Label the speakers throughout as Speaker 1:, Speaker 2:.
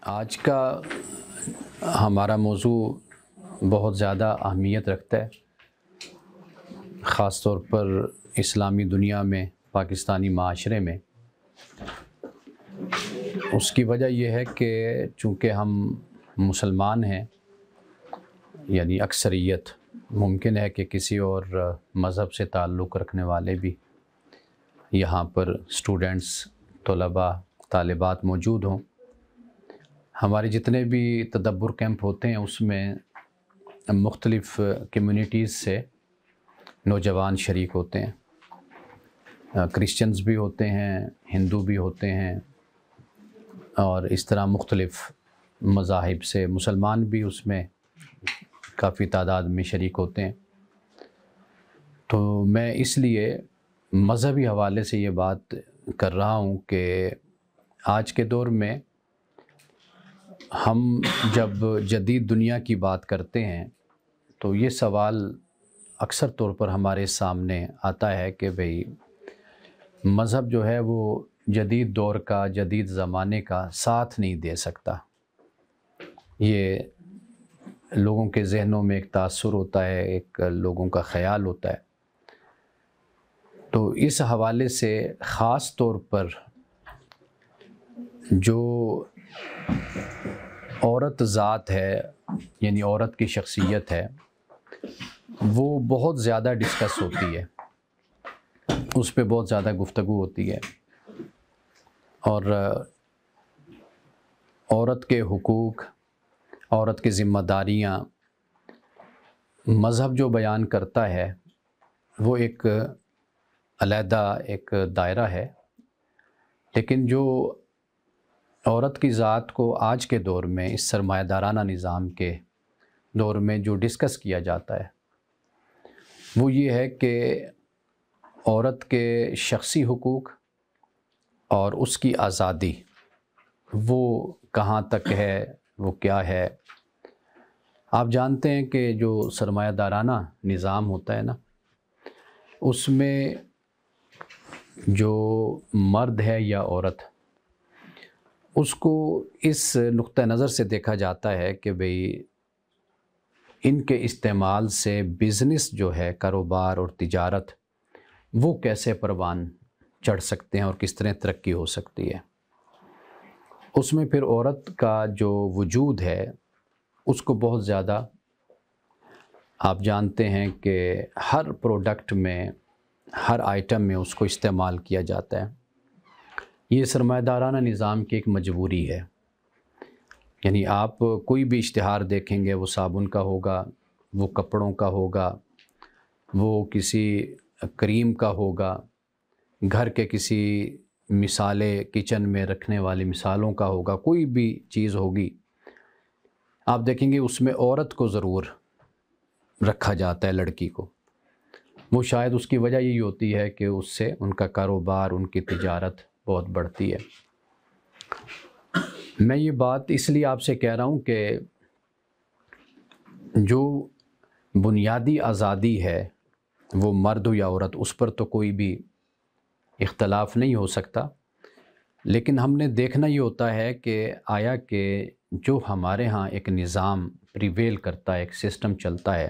Speaker 1: آج کا ہمارا موضوع بہت زیادہ اہمیت رکھتا ہے، خاص طور پر اسلامی دنیا میں، پاکستانی معاشرے میں۔ اس کی وجہ یہ ہے کہ چونکہ ہم مسلمان ہیں، یعنی اکثریت، ممکن ہے کہ کسی اور مذہب سے تعلق رکھنے والے بھی یہاں پر اسٹوڈنٹس، طلباء، طالبات موجود ہوں۔ ہمارے جتنے بھی تدبر کیمپ ہوتے ہیں اس میں مختلف کمیونٹیز سے نوجوان شریک ہوتے ہیں، کرسچنز بھی ہوتے ہیں، ہندو بھی ہوتے ہیں، اور اس طرح مختلف مذاہب سے مسلمان بھی اس میں کافی تعداد میں شریک ہوتے ہیں۔ تو میں اس لیے مذہبی حوالے سے یہ بات کر رہا ہوں کہ آج کے دور میں ہم جب جدید دنیا کی بات کرتے ہیں تو یہ سوال اکثر طور پر ہمارے سامنے آتا ہے کہ بھئی مذہب جو ہے وہ جدید دور کا، جدید زمانے کا ساتھ نہیں دے سکتا۔ یہ لوگوں کے ذہنوں میں ایک تاثر ہوتا ہے، ایک لوگوں کا خیال ہوتا ہے۔ تو اس حوالے سے خاص طور پر جو عورت ذات ہے، یعنی عورت کی شخصیت ہے، وہ بہت زیادہ ڈسکس ہوتی ہے، اس پہ بہت زیادہ گفتگو ہوتی ہے، اور عورت کے حقوق، عورت کی ذمہ داریاں مذہب جو بیان کرتا ہے وہ ایک علیحدہ ایک دائرہ ہے، لیکن جو عورت کی ذات کو آج کے دور میں، اس سرمایہ دارانہ نظام کے دور میں جو ڈسکس کیا جاتا ہے وہ یہ ہے کہ عورت کے شخصی حقوق اور اس کی آزادی وہ کہاں تک ہے، وہ کیا ہے۔ آپ جانتے ہیں کہ جو سرمایہ دارانہ نظام ہوتا ہے نا، اس میں جو مرد ہے یا عورت، اس کو اس نقطہ نظر سے دیکھا جاتا ہے کہ بھئی ان کے استعمال سے بزنس جو ہے، کاروبار اور تجارت، وہ کیسے پروان چڑھ سکتے ہیں اور کس طرح ترقی ہو سکتی ہے۔ اس میں پھر عورت کا جو وجود ہے اس کو بہت زیادہ، آپ جانتے ہیں کہ ہر پروڈکٹ میں، ہر آئٹم میں اس کو استعمال کیا جاتا ہے۔ یہ سرمایہ دارانہ نظام کی ایک مجبوری ہے۔ یعنی آپ کوئی بھی اشتہار دیکھیں گے، وہ صابن کا ہوگا، وہ کپڑوں کا ہوگا، وہ کسی کریم کا ہوگا، گھر کے کسی مثالیں کچن میں رکھنے والی مثالوں کا ہوگا، کوئی بھی چیز ہوگی، آپ دیکھیں گے اس میں عورت کو ضرور رکھا جاتا ہے، لڑکی کو۔ وہ شاید اس کی وجہ یہی ہوتی ہے کہ اس سے ان کا کاروبار، ان کی تجارت بہت بڑھتی ہے۔ میں یہ بات اس لیے آپ سے کہہ رہا ہوں کہ جو بنیادی آزادی ہے، وہ مرد ہو یا عورت، اس پر تو کوئی بھی اختلاف نہیں ہو سکتا، لیکن ہم نے دیکھنا یہ ہوتا ہے کہ آیا کہ جو ہمارے ہاں ایک نظام پریویل کرتا ہے، ایک سسٹم چلتا ہے،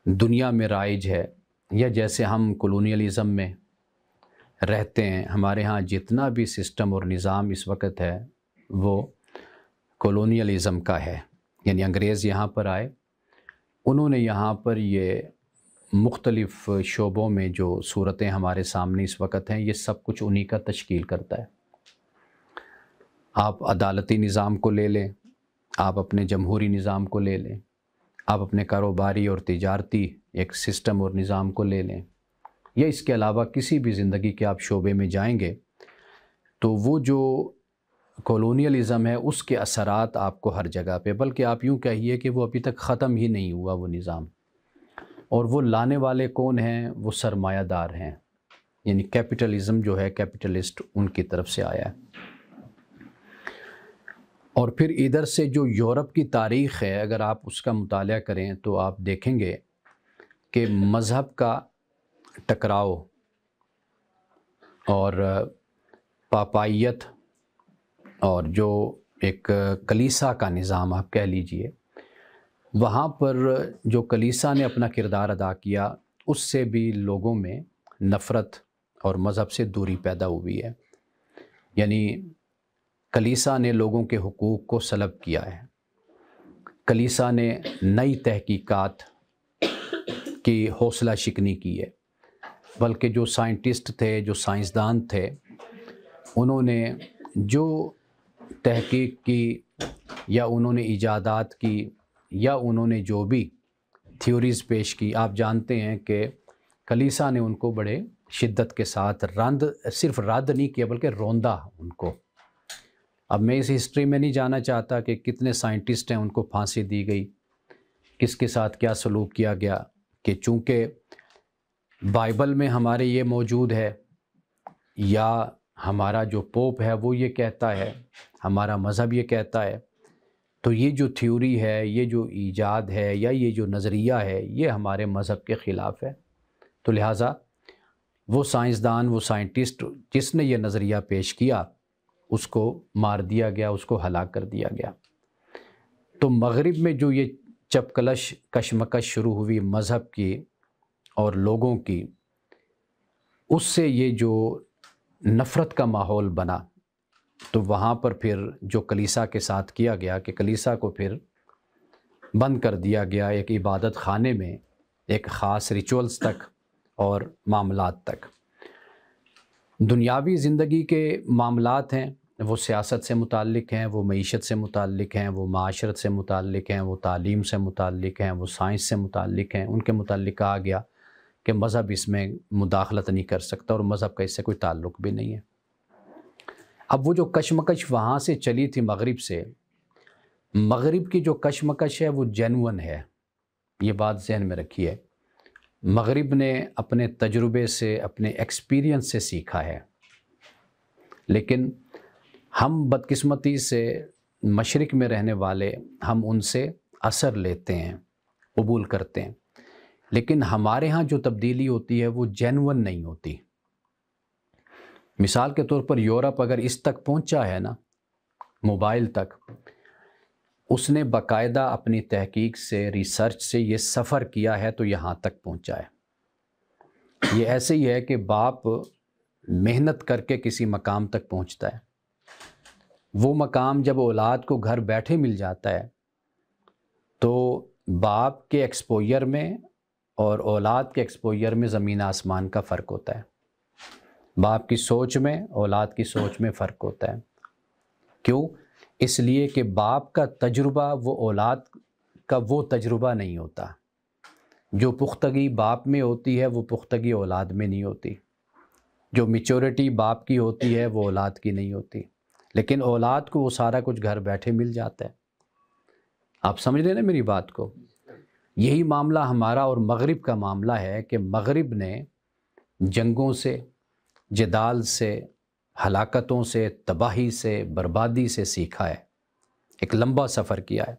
Speaker 1: دنیا میں رائج ہے، یا جیسے ہم کولونیلزم میں رہتے ہیں، ہمارے ہاں جتنا بھی سسٹم اور نظام اس وقت ہے وہ کولونیلزم کا ہے۔ یعنی انگریز یہاں پر آئے، انہوں نے یہاں پر یہ مختلف شعبوں میں جو صورتیں ہمارے سامنے اس وقت ہیں، یہ سب کچھ انہی کا تشکیل کرتا ہے۔ آپ عدالتی نظام کو لے لیں، آپ اپنے جمہوری نظام کو لے لیں، آپ اپنے کاروباری اور تجارتی ایک سسٹم اور نظام کو لے لیں، یا اس کے علاوہ کسی بھی زندگی کے آپ شعبے میں جائیں گے تو وہ جو کولونیلزم ہے اس کے اثرات آپ کو ہر جگہ پہ، بلکہ آپ یوں کہیے کہ وہ ابھی تک ختم ہی نہیں ہوا وہ نظام۔ اور وہ لانے والے کون ہیں؟ وہ سرمایہ دار ہیں، یعنی کیپٹلزم جو ہے، کیپٹلسٹ، ان کی طرف سے آیا ہے۔ اور پھر ادھر سے جو یورپ کی تاریخ ہے، اگر آپ اس کا مطالعہ کریں تو آپ دیکھیں گے کہ مذہب کا ٹکراؤ اور پاپائیت اور جو ایک کلیسا کا نظام آپ کہہ لیجئے، وہاں پر جو کلیسا نے اپنا کردار ادا کیا اس سے بھی لوگوں میں نفرت اور مذہب سے دوری پیدا ہوئی ہے۔ یعنی کلیسا نے لوگوں کے حقوق کو سلب کیا ہے، کلیسا نے نئی تحقیقات کی حوصلہ شکنی کی ہے، بلکہ جو سائنٹسٹ تھے، جو سائنسدان تھے، انہوں نے جو تحقیق کی یا انہوں نے ایجادات کی یا انہوں نے جو بھی تھیوریز پیش کی، آپ جانتے ہیں کہ کلیسا نے ان کو بڑے شدت کے ساتھ صرف رد نہیں کیا بلکہ روندا ان کو۔ اب میں اس ہسٹری میں نہیں جانا چاہتا کہ کتنے سائنٹسٹ ہیں ان کو پھانسی دی گئی، کس کے ساتھ کیا سلوک کیا گیا، کہ چونکہ بائبل میں ہمارے یہ موجود ہے یا ہمارا جو پوپ ہے وہ یہ کہتا ہے، ہمارا مذہب یہ کہتا ہے، تو یہ جو تھیوری ہے، یہ جو ایجاد ہے یا یہ جو نظریہ ہے، یہ ہمارے مذہب کے خلاف ہے۔ تو لہٰذا وہ سائنسدان، وہ سائنٹسٹ جس نے یہ نظریہ پیش کیا، اس کو مار دیا گیا، اس کو ہلاک کر دیا گیا۔ تو مغرب میں جو یہ چپکلش کشمکش شروع ہوئی مذہب کی اور لوگوں کی، اس سے یہ جو نفرت کا ماحول بنا، تو وہاں پر پھر جو کلیسا کے ساتھ کیا گیا کہ کلیسا کو پھر بند کر دیا گیا ایک عبادت خانے میں، ایک خاص ریچولز تک اور معاملات تک۔ دنیاوی زندگی کے معاملات ہیں، وہ سیاست سے متعلق ہیں، وہ معیشت سے متعلق ہیں، وہ معاشرت سے متعلق ہیں، وہ تعلیم سے متعلق ہیں، وہ سائنس سے متعلق ہیں، ان کے متعلق کہا گیا کہ مذہب اس میں مداخلت نہیں کر سکتا اور مذہب کا اس سے کوئی تعلق بھی نہیں ہے۔ اب وہ جو کشمکش وہاں سے چلی تھی مغرب سے، مغرب کی جو کشمکش ہے وہ جینون ہے، یہ بات ذہن میں رکھیے۔ مغرب نے اپنے تجربے سے، اپنے ایکسپیرینس سے سیکھا ہے، لیکن ہم بدقسمتی سے مشرق میں رہنے والے، ہم ان سے اثر لیتے ہیں، قبول کرتے ہیں، لیکن ہمارے ہاں جو تبدیلی ہوتی ہے وہ جینون نہیں ہوتی۔ مثال کے طور پر یورپ اگر اس تک پہنچا ہے نا، موبائل تک، اس نے باقاعدہ اپنی تحقیق سے، ریسرچ سے یہ سفر کیا ہے تو یہاں تک پہنچا ہے۔ یہ ایسے ہی ہے کہ باپ محنت کر کے کسی مقام تک پہنچتا ہے، وہ مقام جب اولاد کو گھر بیٹھے مل جاتا ہے تو باپ کے ایکسپوئر میں اور اولاد کے ایکسپوئر میں زمین آسمان کا فرق ہوتا ہے، باپ کی سوچ میں، اولاد کی سوچ میں فرق ہوتا ہے۔ کیوں؟ اس لیے کہ باپ کا تجربہ وہ اولاد کا وہ تجربہ نہیں ہوتا، جو پختگی باپ میں ہوتی ہے وہ پختگی اولاد میں نہیں ہوتی، جو میچورٹی باپ کی ہوتی ہے وہ اولاد کی نہیں ہوتی، لیکن اولاد کو وہ سارا کچھ گھر بیٹھے مل جاتا ہے۔ آپ سمجھ رہے ہیں نا میری بات کو؟ یہی معاملہ ہمارا اور مغرب کا معاملہ ہے کہ مغرب نے جنگوں سے، جدال سے، ہلاکتوں سے، تباہی سے، بربادی سے سیکھا ہے، ایک لمبا سفر کیا ہے،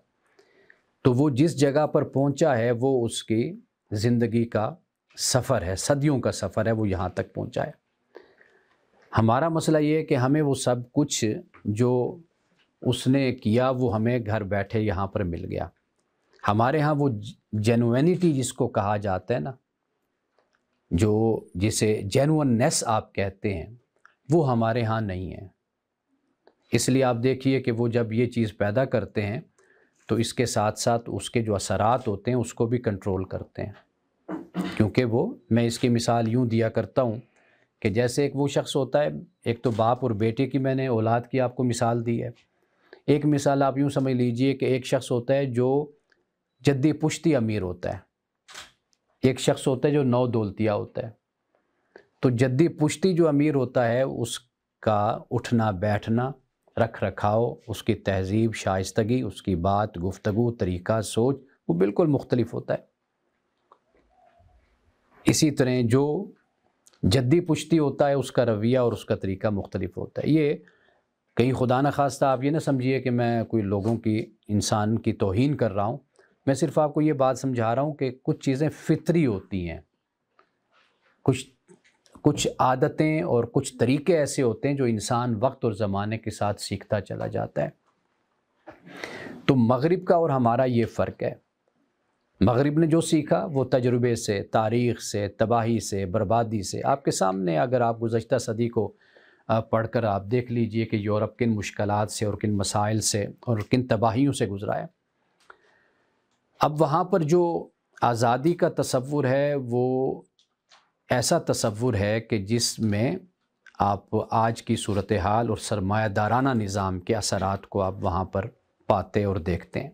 Speaker 1: تو وہ جس جگہ پر پہنچا ہے وہ اس کی زندگی کا سفر ہے، صدیوں کا سفر ہے، وہ یہاں تک پہنچا ہے۔ ہمارا مسئلہ یہ ہے کہ ہمیں وہ سب کچھ جو اس نے کیا وہ ہمیں گھر بیٹھے یہاں پر مل گیا۔ ہمارے ہاں وہ جینوینٹی جس کو کہا جاتا ہے نا، جو جسے جینوننیس آپ کہتے ہیں، وہ ہمارے ہاں نہیں ہے۔ اس لیے آپ دیکھیے کہ وہ جب یہ چیز پیدا کرتے ہیں تو اس کے ساتھ ساتھ اس کے جو اثرات ہوتے ہیں اس کو بھی کنٹرول کرتے ہیں، کیونکہ میں اس کی مثال یوں دیا کرتا ہوں کہ جیسے ایک وہ شخص ہوتا ہے، ایک تو باپ اور بیٹے کی میں نے اولاد کی آپ کو مثال دی ہے، ایک مثال آپ یوں سمجھ لیجئے کہ ایک شخص ہوتا ہے جو جدی پشتی امیر ہوتا ہے، ایک شخص ہوتا ہے جو نو دولتیا ہوتا ہے۔ تو جدی پشتی جو امیر ہوتا ہے اس کا اٹھنا بیٹھنا، رکھ رکھاؤ، اس کی تہذیب، شائستگی، اس کی بات، گفتگو، طریقہ، سوچ، وہ بالکل مختلف ہوتا ہے۔ اسی طرح جو جدی پشتی ہوتا ہے اس کا رویہ اور اس کا طریقہ مختلف ہوتا ہے۔ یہ کہیں خدا نخواستہ آپ یہ نہ سمجھیے کہ میں کوئی لوگوں کی، انسان کی توہین کر رہا ہوں، میں صرف آپ کو یہ بات سمجھا رہا ہوں کہ کچھ چیزیں فطری ہوتی ہیں، کچھ عادتیں اور کچھ طریقے ایسے ہوتے ہیں جو انسان وقت اور زمانے کے ساتھ سیکھتا چلا جاتا ہے۔ تو مغرب کا اور ہمارا یہ فرق ہے، مغرب نے جو سیکھا وہ تجربے سے، تاریخ سے، تباہی سے، بربادی سے. آپ کے سامنے اگر آپ گزشتہ صدی کو پڑھ کر آپ دیکھ لیجئے کہ یورپ کن مشکلات سے اور کن مسائل سے اور کن تباہیوں سے گزرا ہے. اب وہاں پر جو آزادی کا تصور ہے وہ ایسا تصور ہے کہ جس میں آپ آج کی صورتحال اور سرمایہ دارانہ نظام کے اثرات کو آپ وہاں پر پاتے اور دیکھتے ہیں.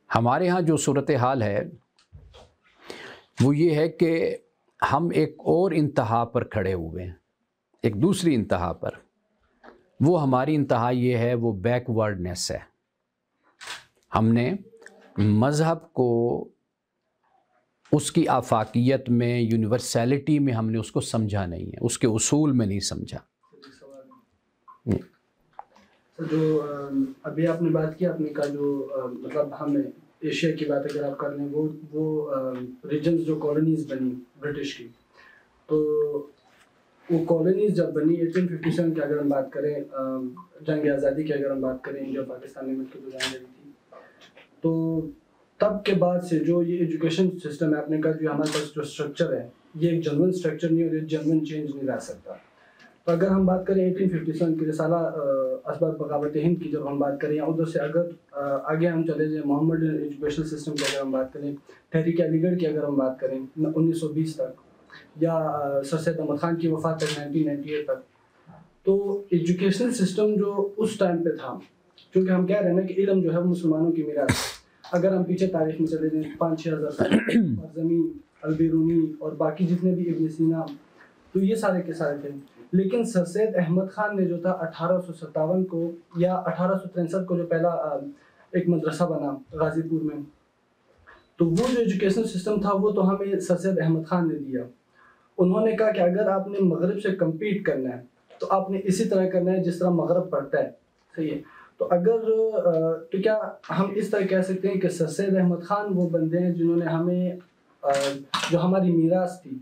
Speaker 1: ہمارے ہاں جو صورتحال ہے وہ یہ ہے کہ ہم ایک اور انتہا پر کھڑے ہوئے ہیں، ایک دوسری انتہا پر. وہ ہماری انتہا یہ ہے، وہ بیک ورڈنیس ہے. ہم نے مذہب کو اس کی آفاقیت میں، یونیورسیلٹی میں ہم نے اس کو سمجھا نہیں ہے، اس کے اصول میں نہیں سمجھا.
Speaker 2: جو ابھی آپ نے بات کی، آپ نے کہا جو مطلب ہمیں ایشیا کی بات اگر آپ کر لیں، وہ ریجنز جو کالونیز بنی برٹش کی، تو وہ کالونیز جب بنی 1857 کی اگر ہم بات کریں، جنگ آزادی کی اگر ہم بات کریں، انڈیا پاکستان میں مل کے جو جنگ لڑی تھی، تو تب کے بعد سے جو یہ ایجوکیشن سسٹم ہے، آپ نے کہا جو ہمارے پاس جو اسٹرکچر ہے یہ ایک جنون اسٹرکچر نہیں اور یہ جنون چینج نہیں لا سکتا. تو اگر ہم بات کریں 1857 کی رسالہ اسباب بغاوت ہند کی جب ہم بات کریں، یا ادھر سے اگر آگے ہم چلے جائیں محمد ایجوکیشن سسٹم کی اگر ہم بات کریں، تحریک علی گڑھ کی اگر ہم بات کریں 1920 تک، یا سر سید احمد خان کی وفات تک 1998 تک، تو ایجوکیشنل سسٹم جو اس ٹائم پہ تھا، کیونکہ ہم کہہ رہے ہیں نا کہ علم جو ہے وہ مسلمانوں کی میراث ہے. اگر ہم پیچھے تاریخ میں چلے جائیں 5-6 ہزار سال، زمین، البیرونی اور باقی جتنے بھی ابن سینا، تو یہ سارے کے سارے تھے. لیکن سر سید احمد خان نے جو تھا 1857 کو یا 1863 کو جو پہلا ایک مدرسہ بنا غازی پور میں، تو وہ جو ایجوکیشن سسٹم تھا وہ تو ہمیں سر سید احمد خان نے دیا. انہوں نے کہا کہ اگر آپ نے مغرب سے کمپیٹ کرنا ہے تو آپ نے اسی طرح کرنا ہے جس طرح مغرب پڑھتا ہے. صحیح ہے. تو اگر تو کیا ہم اس طرح کہہ سکتے ہیں کہ سر سید احمد خان وہ بندے ہیں جنہوں نے ہمیں جو ہماری میراث تھی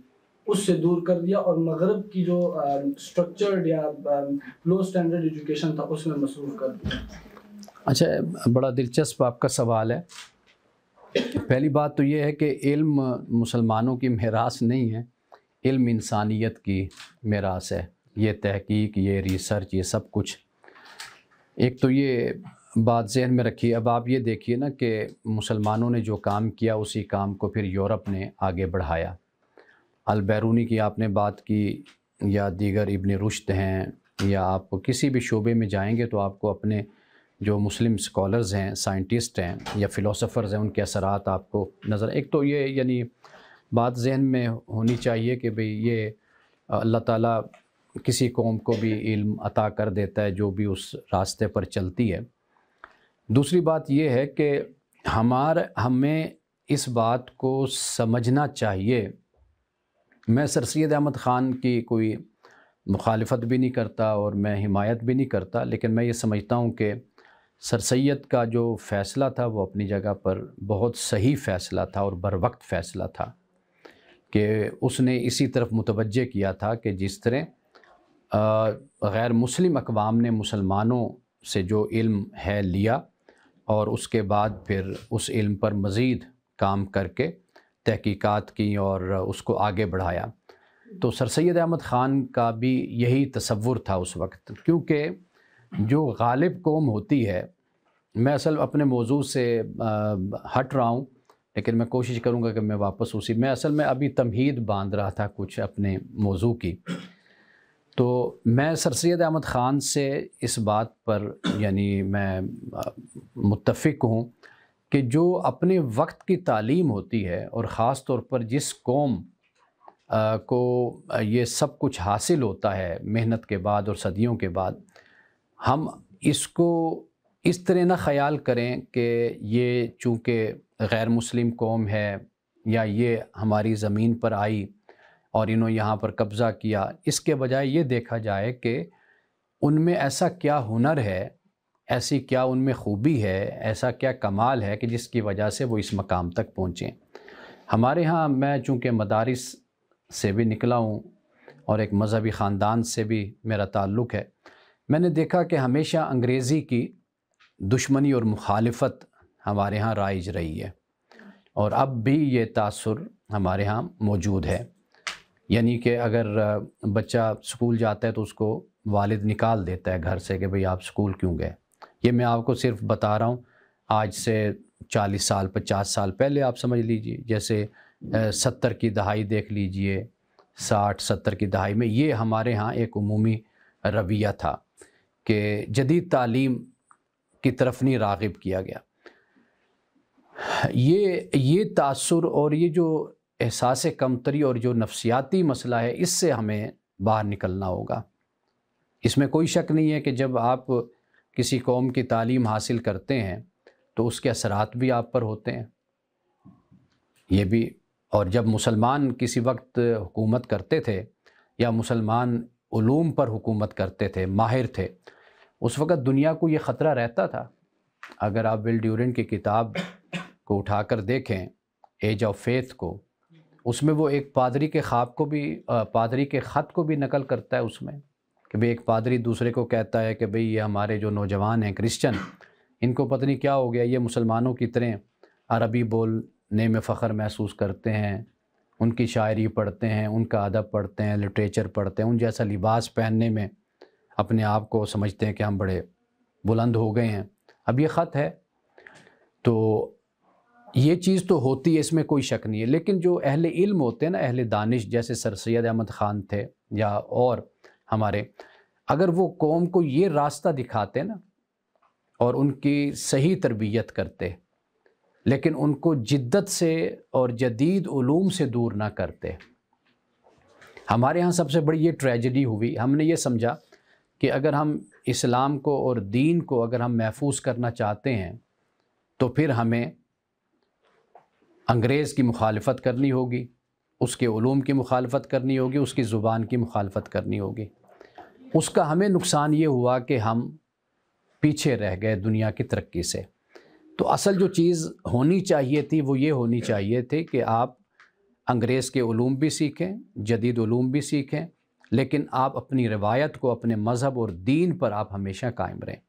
Speaker 2: اس سے دور کر دیا اور مغرب کی جو اسٹرکچرڈ یا لو سٹینڈرڈ ایجوکیشن تھا اس میں مصروف کر دیا.
Speaker 1: اچھا، بڑا دلچسپ آپ کا سوال ہے. پہلی بات تو یہ ہے کہ علم مسلمانوں کی میراث نہیں ہے، علم انسانیت کی میراث ہے. یہ تحقیق، یہ ریسرچ، یہ سب کچھ. ایک تو یہ بات ذہن میں رکھیے. اب آپ یہ دیکھیے نا کہ مسلمانوں نے جو کام کیا اسی کام کو پھر یورپ نے آگے بڑھایا. البیرونی کی آپ نے بات کی، یا دیگر ابن رشد ہیں، یا آپ کسی بھی شعبے میں جائیں گے تو آپ کو اپنے جو مسلم اسکالرز ہیں، سائنٹسٹ ہیں یا فلاسفرز ہیں، ان کے اثرات آپ کو نظر. ایک تو یہ یعنی بات ذہن میں ہونی چاہیے کہ بھئی یہ اللہ تعالیٰ کسی قوم کو بھی علم عطا کر دیتا ہے جو بھی اس راستے پر چلتی ہے. دوسری بات یہ ہے کہ ہمیں اس بات کو سمجھنا چاہیے. میں سر سید احمد خان کی کوئی مخالفت بھی نہیں کرتا اور میں حمایت بھی نہیں کرتا، لیکن میں یہ سمجھتا ہوں کہ سر سید کا جو فیصلہ تھا وہ اپنی جگہ پر بہت صحیح فیصلہ تھا اور بر وقت فیصلہ تھا، کہ اس نے اسی طرف متوجہ کیا تھا کہ جس طرح غیر مسلم اقوام نے مسلمانوں سے جو علم ہے لیا اور اس کے بعد پھر اس علم پر مزید کام کر کے تحقیقات کی اور اس کو آگے بڑھایا. تو سر سید احمد خان کا بھی یہی تصور تھا اس وقت. کیونکہ جو غالب قوم ہوتی ہے، میں اصل اپنے موضوع سے ہٹ رہا ہوں لیکن میں کوشش کروں گا کہ میں واپس میں اصل میں ابھی تمہید باندھ رہا تھا کچھ اپنے موضوع کی. تو میں سر سید احمد خان سے اس بات پر یعنی میں متفق ہوں کہ جو اپنے وقت کی تعلیم ہوتی ہے اور خاص طور پر جس قوم کو یہ سب کچھ حاصل ہوتا ہے محنت کے بعد اور صدیوں کے بعد، ہم اس کو اس طرح نہ خیال کریں کہ یہ چونکہ غیر مسلم قوم ہے یا یہ ہماری زمین پر آئی اور انہوں یہاں پر قبضہ کیا. اس کے بجائے یہ دیکھا جائے کہ ان میں ایسا کیا ہنر ہے، ایسی کیا ان میں خوبی ہے، ایسا کیا کمال ہے کہ جس کی وجہ سے وہ اس مقام تک پہنچیں. ہمارے ہاں میں چونکہ مدارس سے بھی نکلا ہوں اور ایک مذہبی خاندان سے بھی میرا تعلق ہے، میں نے دیکھا کہ ہمیشہ انگریزی کی دشمنی اور مخالفت ہمارے ہاں رائج رہی ہے، اور اب بھی یہ تاثر ہمارے ہاں موجود ہے۔ یعنی کہ اگر بچہ سکول جاتا ہے تو اس کو والد نکال دیتا ہے گھر سے کہ بھئی آپ سکول کیوں گئے۔ یہ میں آپ کو صرف بتا رہا ہوں، آج سے 40 سال 50 سال پہلے آپ سمجھ لیجئے، جیسے 70 کی دہائی دیکھ لیجئے، 60 70 کی دہائی میں یہ ہمارے ہاں ایک عمومی رویہ تھا کہ جدید تعلیم کی طرف نہیں راغب کیا گیا۔ یہ تاثر اور یہ جو احساس کمتری اور جو نفسیاتی مسئلہ ہے، اس سے ہمیں باہر نکلنا ہوگا۔ اس میں کوئی شک نہیں ہے کہ جب آپ کسی قوم کی تعلیم حاصل کرتے ہیں تو اس کے اثرات بھی آپ پر ہوتے ہیں، یہ بھی۔ اور جب مسلمان کسی وقت حکومت کرتے تھے یا مسلمان علوم پر حکومت کرتے تھے، ماہر تھے، اس وقت دنیا کو یہ خطرہ رہتا تھا۔ اگر آپ ول ڈیورنٹ کی کتاب کو اٹھا کر دیکھیں، ایج آف فیتھ کو، اس میں وہ ایک پادری کے خواب کو بھی، پادری کے خط کو بھی نقل کرتا ہے اس میں، کہ بھئی ایک پادری دوسرے کو کہتا ہے کہ بھئی یہ ہمارے جو نوجوان ہیں کرسچن، ان کو پتہ نہیں کیا ہو گیا، یہ مسلمانوں کی طرح عربی بولنے میں فخر محسوس کرتے ہیں، ان کی شاعری پڑھتے ہیں، ان کا ادب پڑھتے ہیں، لٹریچر پڑھتے ہیں، ان جیسا لباس پہننے میں اپنے آپ کو سمجھتے ہیں کہ ہم بڑے بلند ہو گئے ہیں۔ اب یہ خط ہے، تو یہ چیز تو ہوتی ہے، اس میں کوئی شک نہیں ہے، لیکن جو اہل علم ہوتے ہیں نا، اہل دانش، جیسے سر سید احمد خان تھے یا اور ہمارے، اگر وہ قوم کو یہ راستہ دکھاتے نا اور ان کی صحیح تربیت کرتے، لیکن ان کو جدت سے اور جدید علوم سے دور نہ کرتے۔ ہمارے ہاں سب سے بڑی یہ ٹریجڈی ہوئی، ہم نے یہ سمجھا کہ اگر ہم اسلام کو اور دین کو اگر ہم محفوظ کرنا چاہتے ہیں تو پھر ہمیں انگریز کی مخالفت کرنی ہوگی، اس کے علوم کی مخالفت کرنی ہوگی، اس کی زبان کی مخالفت کرنی ہوگی۔ اس کا ہمیں نقصان یہ ہوا کہ ہم پیچھے رہ گئے دنیا کی ترقی سے۔ تو اصل جو چیز ہونی چاہیے تھی وہ یہ ہونی چاہیے تھی کہ آپ انگریز کے علوم بھی سیکھیں، جدید علوم بھی سیکھیں، لیکن آپ اپنی روایت کو، اپنے مذہب اور دین پر آپ ہمیشہ قائم رہیں۔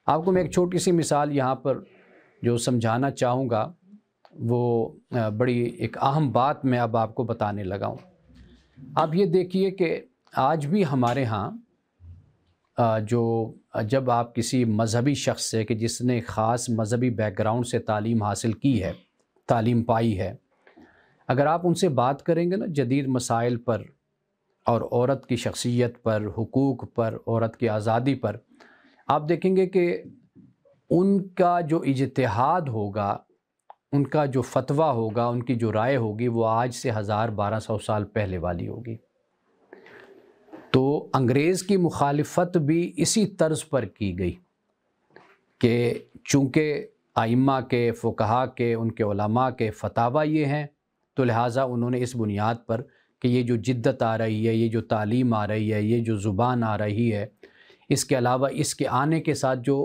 Speaker 1: آپ کو میں ایک چھوٹی سی مثال یہاں پر جو سمجھانا چاہوں گا، وہ بڑی ایک اہم بات میں اب آپ کو بتانے لگا ہوں۔ آپ یہ دیکھیے کہ آج بھی ہمارے ہاں جب آپ کسی مذہبی شخص سے کہ جس نے خاص مذہبی بیک گراؤنڈ سے تعلیم حاصل کی ہے، تعلیم پائی ہے، اگر آپ ان سے بات کریں گے نا جدید مسائل پر اور عورت کی شخصیت پر، حقوق پر، عورت کی آزادی پر، آپ دیکھیں گے کہ ان کا جو اجتہاد ہوگا، ان کا جو فتویٰ ہوگا، ان کی جو رائے ہوگی، وہ آج سے 1200 سال پہلے والی ہوگی۔ تو انگریز کی مخالفت بھی اسی طرز پر کی گئی کہ چونکہ ائمہ کے، فقہا کے، ان کے علماء کے فتاویٰ یہ ہیں، تو لہٰذا انہوں نے اس بنیاد پر کہ یہ جو جدت آ رہی ہے، یہ جو تعلیم آ رہی ہے، یہ جو زبان آ رہی ہے، اس کے علاوہ اس کے آنے کے ساتھ جو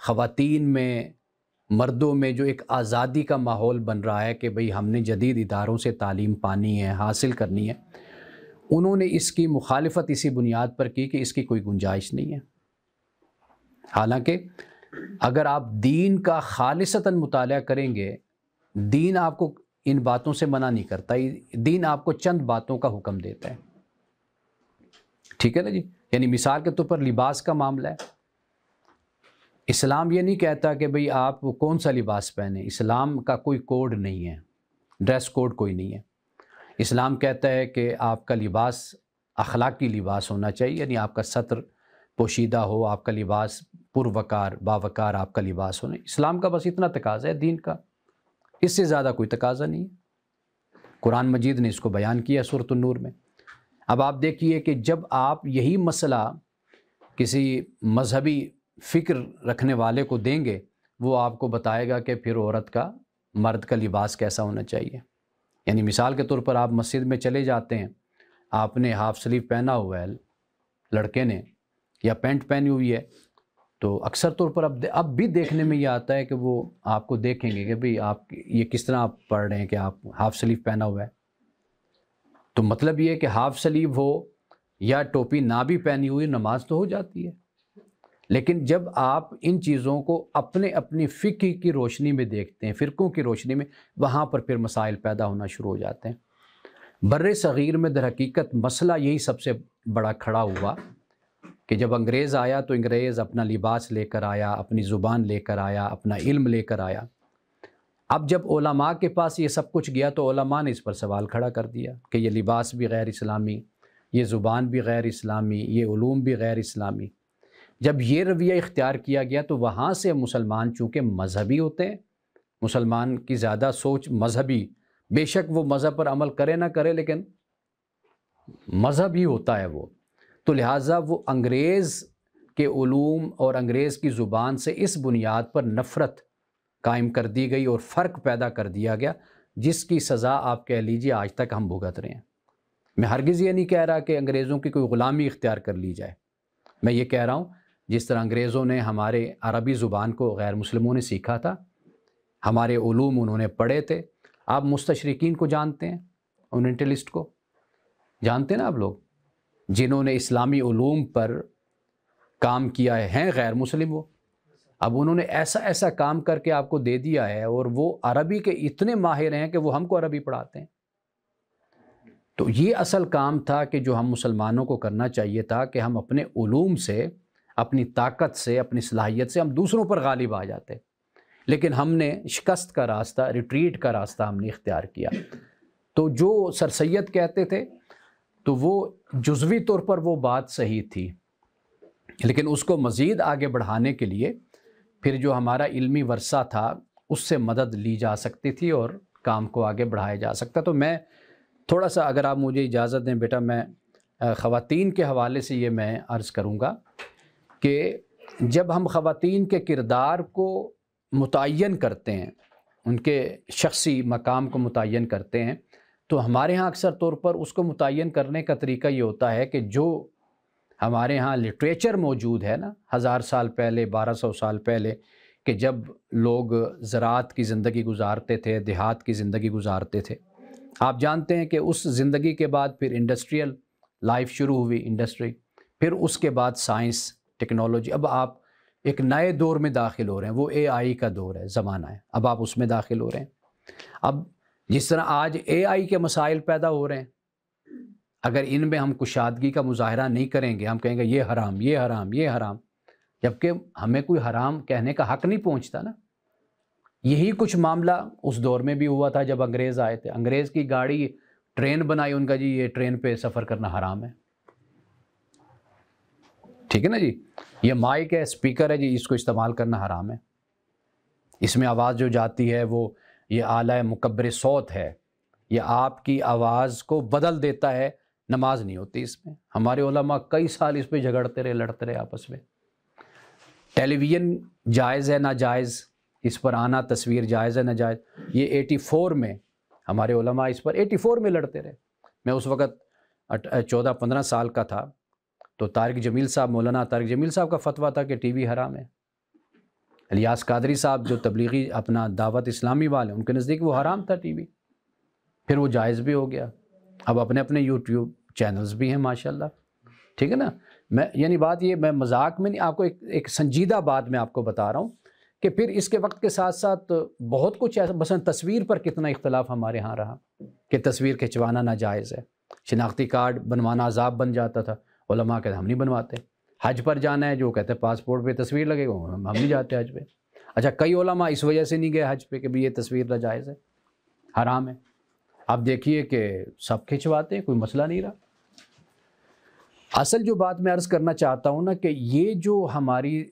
Speaker 1: خواتین میں، مردوں میں جو ایک آزادی کا ماحول بن رہا ہے کہ بھئی ہم نے جدید اداروں سے تعلیم پانی ہے، حاصل کرنی ہے، انہوں نے اس کی مخالفت اسی بنیاد پر کی کہ اس کی کوئی گنجائش نہیں ہے۔ حالانکہ اگر آپ دین کا خالصتاً مطالعہ کریں گے، دین آپ کو ان باتوں سے منع نہیں کرتا، دین آپ کو چند باتوں کا حکم دیتا ہے، ٹھیک ہے نا جی؟ یعنی مثال کے طور پر لباس کا معاملہ ہے، اسلام یہ نہیں کہتا کہ بھئی آپ کون سا لباس پہنیں، اسلام کا کوئی کوڈ نہیں ہے، ڈریس کوڈ کوئی نہیں ہے۔ اسلام کہتا ہے کہ آپ کا لباس اخلاقی لباس ہونا چاہیے، یعنی آپ کا ستر پوشیدہ ہو، آپ کا لباس پروقار باوقار آپ کا لباس ہونا۔ اسلام کا بس اتنا تقاضا ہے دین کا، اس سے زیادہ کوئی تقاضا نہیں ہے۔ قرآن مجید نے اس کو بیان کیا سورۃ النور میں۔ اب آپ دیکھیے کہ جب آپ یہی مسئلہ کسی مذہبی فکر رکھنے والے کو دیں گے، وہ آپ کو بتائے گا کہ پھر عورت کا، مرد کا لباس کیسا ہونا چاہیے۔ یعنی مثال کے طور پر آپ مسجد میں چلے جاتے ہیں، آپ نے ہاف سلیو پہنا ہوا ہے لڑکے نے، یا پینٹ پہنی ہوئی ہے، تو اکثر طور پر اب بھی دیکھنے میں یہ آتا ہے کہ وہ آپ کو دیکھیں گے کہ بھئی آپ یہ کس طرح آپ پڑھ رہے ہیں کہ آپ ہاف سلیو پہنا ہوا ہے۔ تو مطلب یہ ہے کہ ہاف سلیو ہو یا ٹوپی نہ بھی پہنی ہوئی، نماز تو ہو جاتی ہے۔ لیکن جب آپ ان چیزوں کو اپنی فقہ کی روشنی میں دیکھتے ہیں، فرقوں کی روشنی میں، وہاں پر پھر مسائل پیدا ہونا شروع ہو جاتے ہیں۔ بر صغیر میں در حقیقت مسئلہ یہی سب سے بڑا کھڑا ہوا کہ جب انگریز آیا تو انگریز اپنا لباس لے کر آیا، اپنی زبان لے کر آیا، اپنا علم لے کر آیا۔ اب جب علماء کے پاس یہ سب کچھ گیا تو علماء نے اس پر سوال کھڑا کر دیا کہ یہ لباس بھی غیر اسلامی، یہ زبان بھی غیر اسلامی، یہ علوم بھی غیر اسلامی۔ جب یہ رویہ اختیار کیا گیا تو وہاں سے مسلمان چونکہ مذہبی ہوتے ہیں، مسلمان کی زیادہ سوچ مذہبی، بے شک وہ مذہب پر عمل کرے نہ کرے لیکن مذہب ہی ہوتا ہے وہ، تو لہٰذا وہ انگریز کے علوم اور انگریز کی زبان سے اس بنیاد پر نفرت قائم کر دی گئی اور فرق پیدا کر دیا گیا، جس کی سزا آپ کہہ لیجیے آج تک ہم بھگت رہے ہیں۔ میں ہرگز یہ نہیں کہہ رہا کہ انگریزوں کی کوئی غلامی اختیار کر لی جائے، میں یہ کہہ رہا ہوں جس طرح انگریزوں نے ہمارے عربی زبان کو غیر مسلموں نے سیکھا تھا، ہمارے علوم انہوں نے پڑھے تھے۔ آپ مستشرقین کو جانتے ہیں، اورینٹلسٹ کو جانتے ہیں نا آپ لوگ، جنہوں نے اسلامی علوم پر کام کیا ہے، ہیں غیر مسلم وہ، اب انہوں نے ایسا کام کر کے آپ کو دے دیا ہے اور وہ عربی کے اتنے ماہر ہیں کہ وہ ہم کو عربی پڑھاتے ہیں۔ تو یہ اصل کام تھا کہ جو ہم مسلمانوں کو کرنا چاہیے تھا کہ ہم اپنے علوم سے، اپنی طاقت سے، اپنی صلاحیت سے ہم دوسروں پر غالب آ جاتے، لیکن ہم نے شکست کا راستہ، ریٹریٹ کا راستہ ہم نے اختیار کیا۔ تو جو سر سید کہتے تھے تو وہ جزوی طور پر وہ بات صحیح تھی، لیکن اس کو مزید آگے بڑھانے کے لیے پھر جو ہمارا علمی ورثہ تھا اس سے مدد لی جا سکتی تھی اور کام کو آگے بڑھایا جا سکتا۔ تو میں تھوڑا سا، اگر آپ مجھے اجازت دیں بیٹا، میں خواتین کے حوالے سے یہ میں عرض کروں گا کہ جب ہم خواتین کے کردار کو متعین کرتے ہیں، ان کے شخصی مقام کو متعین کرتے ہیں، تو ہمارے ہاں اکثر طور پر اس کو متعین کرنے کا طریقہ یہ ہوتا ہے کہ جو ہمارے ہاں لٹریچر موجود ہے نا 1000 سال پہلے، 1200 سال پہلے، کہ جب لوگ زراعت کی زندگی گزارتے تھے، دیہات کی زندگی گزارتے تھے، آپ جانتے ہیں کہ اس زندگی کے بعد پھر انڈسٹریل لائف شروع ہوئی، انڈسٹری، پھر اس کے بعد سائنس، ٹیکنالوجی۔ اب آپ ایک نئے دور میں داخل ہو رہے ہیں، وہ اے آئی کا دور ہے، زمانہ ہے، اب آپ اس میں داخل ہو رہے ہیں۔ اب جس طرح آج اے آئی کے مسائل پیدا ہو رہے ہیں، اگر ان میں ہم کشادگی کا مظاہرہ نہیں کریں گے، ہم کہیں گے یہ حرام، یہ حرام، یہ حرام، جبکہ ہمیں کوئی حرام کہنے کا حق نہیں پہنچتا نا۔ یہی کچھ معاملہ اس دور میں بھی ہوا تھا جب انگریز آئے تھے، انگریز کی گاڑی ٹرین بنائی، ان کا جی یہ ٹرین پہ سفر کرنا حرام ہے، ٹھیک ہے نا جی، یہ مائک ہے، اسپیکر ہے جی، اس کو استعمال کرنا حرام ہے، اس میں آواز جو جاتی ہے وہ یہ آلہ مکبر صوت ہے، یہ آپ کی آواز کو بدل دیتا ہے، نماز نہیں ہوتی اس میں۔ ہمارے علماء کئی سال اس پہ جھگڑتے رہے، لڑتے رہے آپس میں۔ ٹیلی ویژن جائز ہے ناجائز، اس پر آنا تصویر جائز ہے ناجائز، یہ 84 میں ہمارے علماء اس پر 84 میں لڑتے رہے۔ میں اس وقت 14-15 سال کا تھا، تو طارق جمیل صاحب، مولانا طارق جمیل صاحب کا فتویٰ تھا کہ ٹی وی حرام ہے۔ الیاس قادری صاحب جو تبلیغی اپنا دعوت اسلامی والے، ان کے نزدیک وہ حرام تھا ٹی وی، پھر وہ جائز بھی ہو گیا۔ اب اپنے اپنے یوٹیوب چینلز بھی ہیں ماشاءاللہ، ٹھیک ہے نا۔ میں یعنی بات یہ، میں مذاق میں نہیں، آپ کو ایک سنجیدہ بات میں آپ کو بتا رہا ہوں کہ پھر اس کے وقت کے ساتھ ساتھ بہت کچھ ایسا، مثلا تصویر پر کتنا اختلاف ہمارے ہاں رہا کہ تصویر کھنچوانا ناجائز ہے، شناختی کارڈ بنوانا عذاب بن جاتا تھا، علماء کہتے ہم نہیں بنواتے۔ حج پر جانا ہے، جو کہتے ہیں پاسپورٹ پہ تصویر لگے گا، ہم نہیں جاتے حج پہ۔ اچھا، کئی علماء اس وجہ سے نہیں گئے حج پہ کہ بھی یہ تصویر ناجائز ہے، حرام ہے۔ آپ دیکھیے کہ سب کھنچواتے ہیں، کوئی مسئلہ نہیں رہا۔ اصل جو بات میں عرض کرنا چاہتا ہوں نا کہ یہ جو ہماری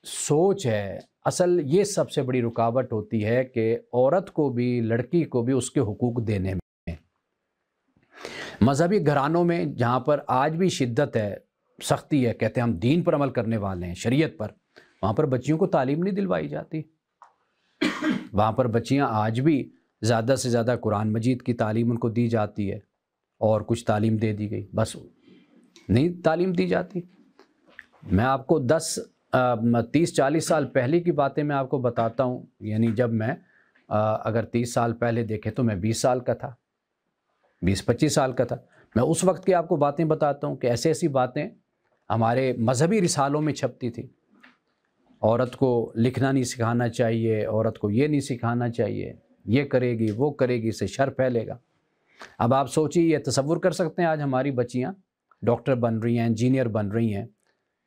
Speaker 1: سوچ ہے، اصل یہ سب سے بڑی رکاوٹ ہوتی ہے کہ عورت کو بھی، لڑکی کو بھی اس کے حقوق دینے میں۔ مذہبی گھرانوں میں جہاں پر آج بھی شدت ہے، سختی ہے، کہتے ہیں ہم دین پر عمل کرنے والے ہیں، شریعت پر، وہاں پر بچیوں کو تعلیم نہیں دلوائی جاتی۔ وہاں پر بچیاں آج بھی زیادہ سے زیادہ قرآن مجید کی تعلیم ان کو دی جاتی ہے، اور کچھ تعلیم دے دی گئی، بس نہیں تعلیم دی جاتی۔ میں آپ کو 30-40 سال پہلے کی باتیں میں آپ کو بتاتا ہوں، یعنی جب میں اگر 30 سال پہلے دیکھیں تو میں 20 سال کا تھا، 20-25 سال کا تھا، میں اس وقت کی آپ کو باتیں بتاتا ہوں کہ ایسی ایسی باتیں ہمارے مذہبی رسالوں میں چھپتی تھی عورت کو لکھنا نہیں سکھانا چاہیے، عورت کو یہ نہیں سکھانا چاہیے، یہ کرے گی وہ کرے گی، اس سے شر پھیلے گا۔ اب آپ سوچیے، یہ تصور کر سکتے ہیں آج ہماری بچیاں ڈاکٹر بن رہی ہیں، انجینئر بن رہی ہیں،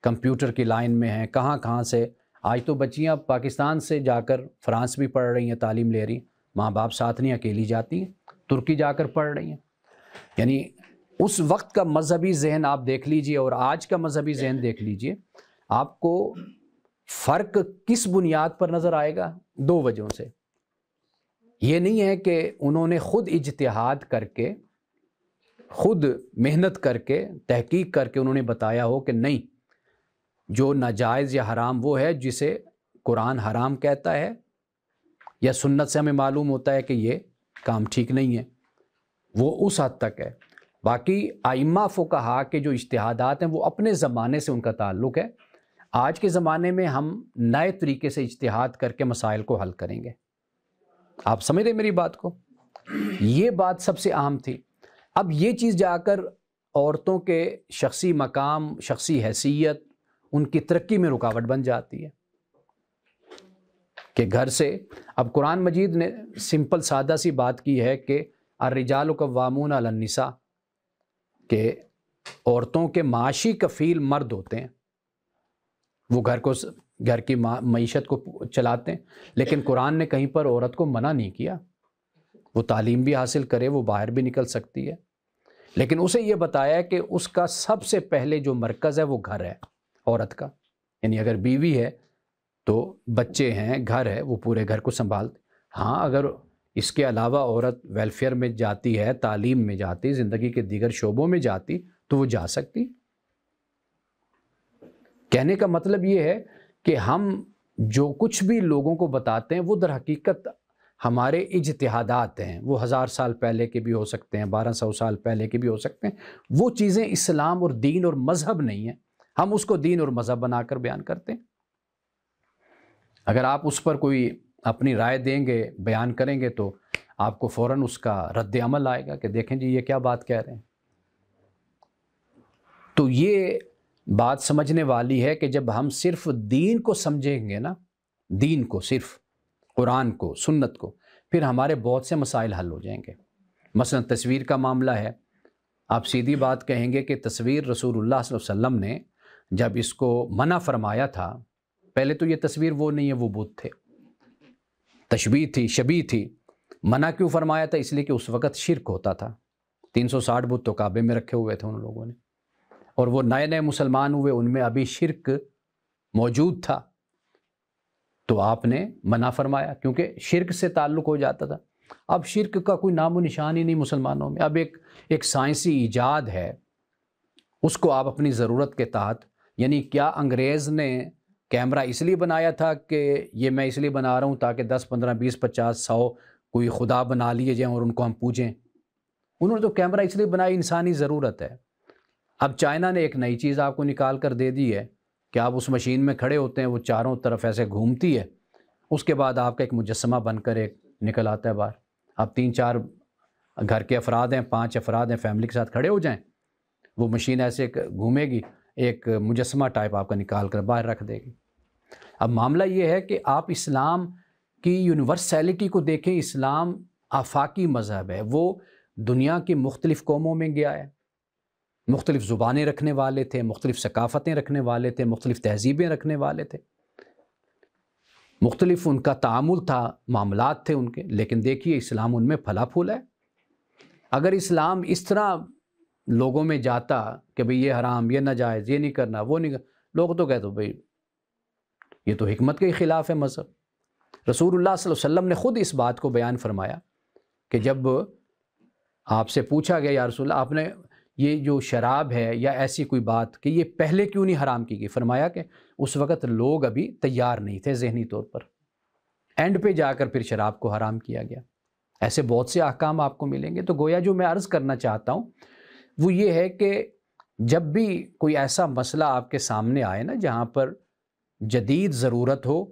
Speaker 1: کمپیوٹر کی لائن میں ہیں، کہاں کہاں سے۔ آج تو بچیاں پاکستان سے جا کر فرانس بھی پڑھ رہی ہیں، تعلیم لے رہی ہیں، ماں باپ ساتھ نہیں، اکیلی جاتی ہیں، ترکی جا کر پڑھ رہی ہیں۔ یعنی اس وقت کا مذہبی ذہن آپ دیکھ لیجئے اور آج کا مذہبی ذہن دیکھ لیجئے، آپ کو فرق کس بنیاد پر نظر آئے گا؟ دو وجہوں سے۔ یہ نہیں ہے کہ انہوں نے خود اجتہاد کر کے، خود محنت کر کے، تحقیق کر کے انہوں نے بتایا ہو کہ نہیں، جو ناجائز یا حرام وہ ہے جسے قرآن حرام کہتا ہے، یا سنت سے ہمیں معلوم ہوتا ہے کہ یہ کام ٹھیک نہیں ہے، وہ اس حد تک ہے۔ باقی ائمہ فقہا کے جو اجتہادات ہیں وہ اپنے زمانے سے ان کا تعلق ہے۔ آج کے زمانے میں ہم نئے طریقے سے اجتہاد کر کے مسائل کو حل کریں گے۔ آپ سمجھ رہے میری بات کو؟ یہ بات سب سے اہم تھی۔ اب یہ چیز جا کر عورتوں کے شخصی مقام، شخصی حیثیت، ان کی ترقی میں رکاوٹ بن جاتی ہے کہ گھر سے۔ اب قرآن مجید نے سمپل سادہ سی بات کی ہے کہ الرجال قوامون علی النساء، کہ عورتوں کے معاشی کفیل مرد ہوتے ہیں، وہ گھر کی معیشت کو چلاتے ہیں، لیکن قرآن نے کہیں پر عورت کو منع نہیں کیا، وہ تعلیم بھی حاصل کرے، وہ باہر بھی نکل سکتی ہے، لیکن اسے یہ بتایا کہ اس کا سب سے پہلے جو مرکز ہے وہ گھر ہے عورت کا۔ یعنی اگر بیوی ہے تو بچے ہیں، گھر ہے، وہ پورے گھر کو سنبھالتے۔ ہاں، اگر اس کے علاوہ عورت ویلفیئر میں جاتی ہے، تعلیم میں جاتی، زندگی کے دیگر شعبوں میں جاتی تو وہ جا سکتی۔ کہنے کا مطلب یہ ہے کہ ہم جو کچھ بھی لوگوں کو بتاتے ہیں وہ در حقیقت ہمارے اجتہادات ہیں، وہ 1000 سال پہلے کے بھی ہو سکتے ہیں، 1200 سال پہلے کے بھی ہو سکتے ہیں، وہ چیزیں اسلام اور دین اور مذہب نہیں ہیں، ہم اس کو دین اور مذہب بنا کر بیان کرتے ہیں۔ اگر آپ اس پر کوئی اپنی رائے دیں گے، بیان کریں گے، تو آپ کو فوراً اس کا رد عمل آئے گا کہ دیکھیں جی یہ کیا بات کہہ رہے ہیں۔ تو یہ بات سمجھنے والی ہے کہ جب ہم صرف دین کو سمجھیں گے نا، دین کو، صرف قرآن کو، سنت کو، پھر ہمارے بہت سے مسائل حل ہو جائیں گے۔ مثلا تصویر کا معاملہ ہے، آپ سیدھی بات کہیں گے کہ تصویر رسول اللہ صلی اللہ علیہ وسلم نے جب اس کو منع فرمایا تھا، پہلے تو یہ تصویر وہ نہیں ہے، وہ بت تھے، تشبیہ تھی، شبیہ تھی۔ منع کیوں فرمایا تھا؟ اس لیے کہ اس وقت شرک ہوتا تھا۔ 360 بت تو کعبے میں رکھے ہوئے تھے ان لوگوں نے، اور وہ نئے نئے مسلمان ہوئے، ان میں ابھی شرک موجود تھا، تو آپ نے منع فرمایا کیونکہ شرک سے تعلق ہو جاتا تھا۔ اب شرک کا کوئی نام و نشان ہی نہیں مسلمانوں میں۔ اب ایک سائنسی ایجاد ہے، اس کو آپ اپنی ضرورت کے تحت، یعنی کیا انگریز نے کیمرہ اس لیے بنایا تھا کہ یہ میں اس لیے بنا رہا ہوں تاکہ 10 15 20 50 100 کوئی خدا بنا لیے جائیں اور ان کو ہم پوجیں؟ انہوں نے تو کیمرہ اس لیے بنایا، انسانی ضرورت ہے۔ اب چائنا نے ایک نئی چیز آپ کو نکال کر دے دی ہے کہ آپ اس مشین میں کھڑے ہوتے ہیں، وہ چاروں طرف ایسے گھومتی ہے، اس کے بعد آپ کا ایک مجسمہ بن کر ایک نکل آتا ہے باہر۔ آپ 3 4 گھر کے افراد ہیں، 5 افراد ہیں، فیملی کے ساتھ کھڑے ہو جائیں، وہ مشین ایسے گھومے گی، ایک مجسمہ ٹائپ آپ کا نکال کر باہر رکھ دے گی۔ اب معاملہ یہ ہے کہ آپ اسلام کی یونیورسیلٹی کو دیکھیں، اسلام آفاقی مذہب ہے، وہ دنیا کی مختلف قوموں میں گیا ہے، مختلف زبانیں رکھنے والے تھے، مختلف ثقافتیں رکھنے والے تھے، مختلف تہذیبیں رکھنے والے تھے، مختلف ان کا تعامل تھا، معاملات تھے ان کے، لیکن دیکھیے اسلام ان میں پھلا پھولا ہے۔ اگر اسلام اس طرح لوگوں میں جاتا کہ بھئی یہ حرام، یہ ناجائز، یہ نہیں کرنا، وہ نہیں کرنا، لوگ تو کہتے بھئی یہ تو حکمت کے خلاف ہے مذہب۔ رسول اللہ صلی اللہ علیہ وسلم نے خود اس بات کو بیان فرمایا کہ جب آپ سے پوچھا گیا یا رسول اللہ، آپ نے یہ جو شراب ہے یا ایسی کوئی بات کہ یہ پہلے کیوں نہیں حرام کی گئی؟ فرمایا کہ اس وقت لوگ ابھی تیار نہیں تھے ذہنی طور پر، اینڈ پہ جا کر پھر شراب کو حرام کیا گیا۔ ایسے بہت سے احکام آپ کو ملیں گے۔ تو گویا جو میں عرض کرنا چاہتا ہوں وہ یہ ہے کہ جب بھی کوئی ایسا مسئلہ آپ کے سامنے آئے نا جہاں پر جدید ضرورت ہو،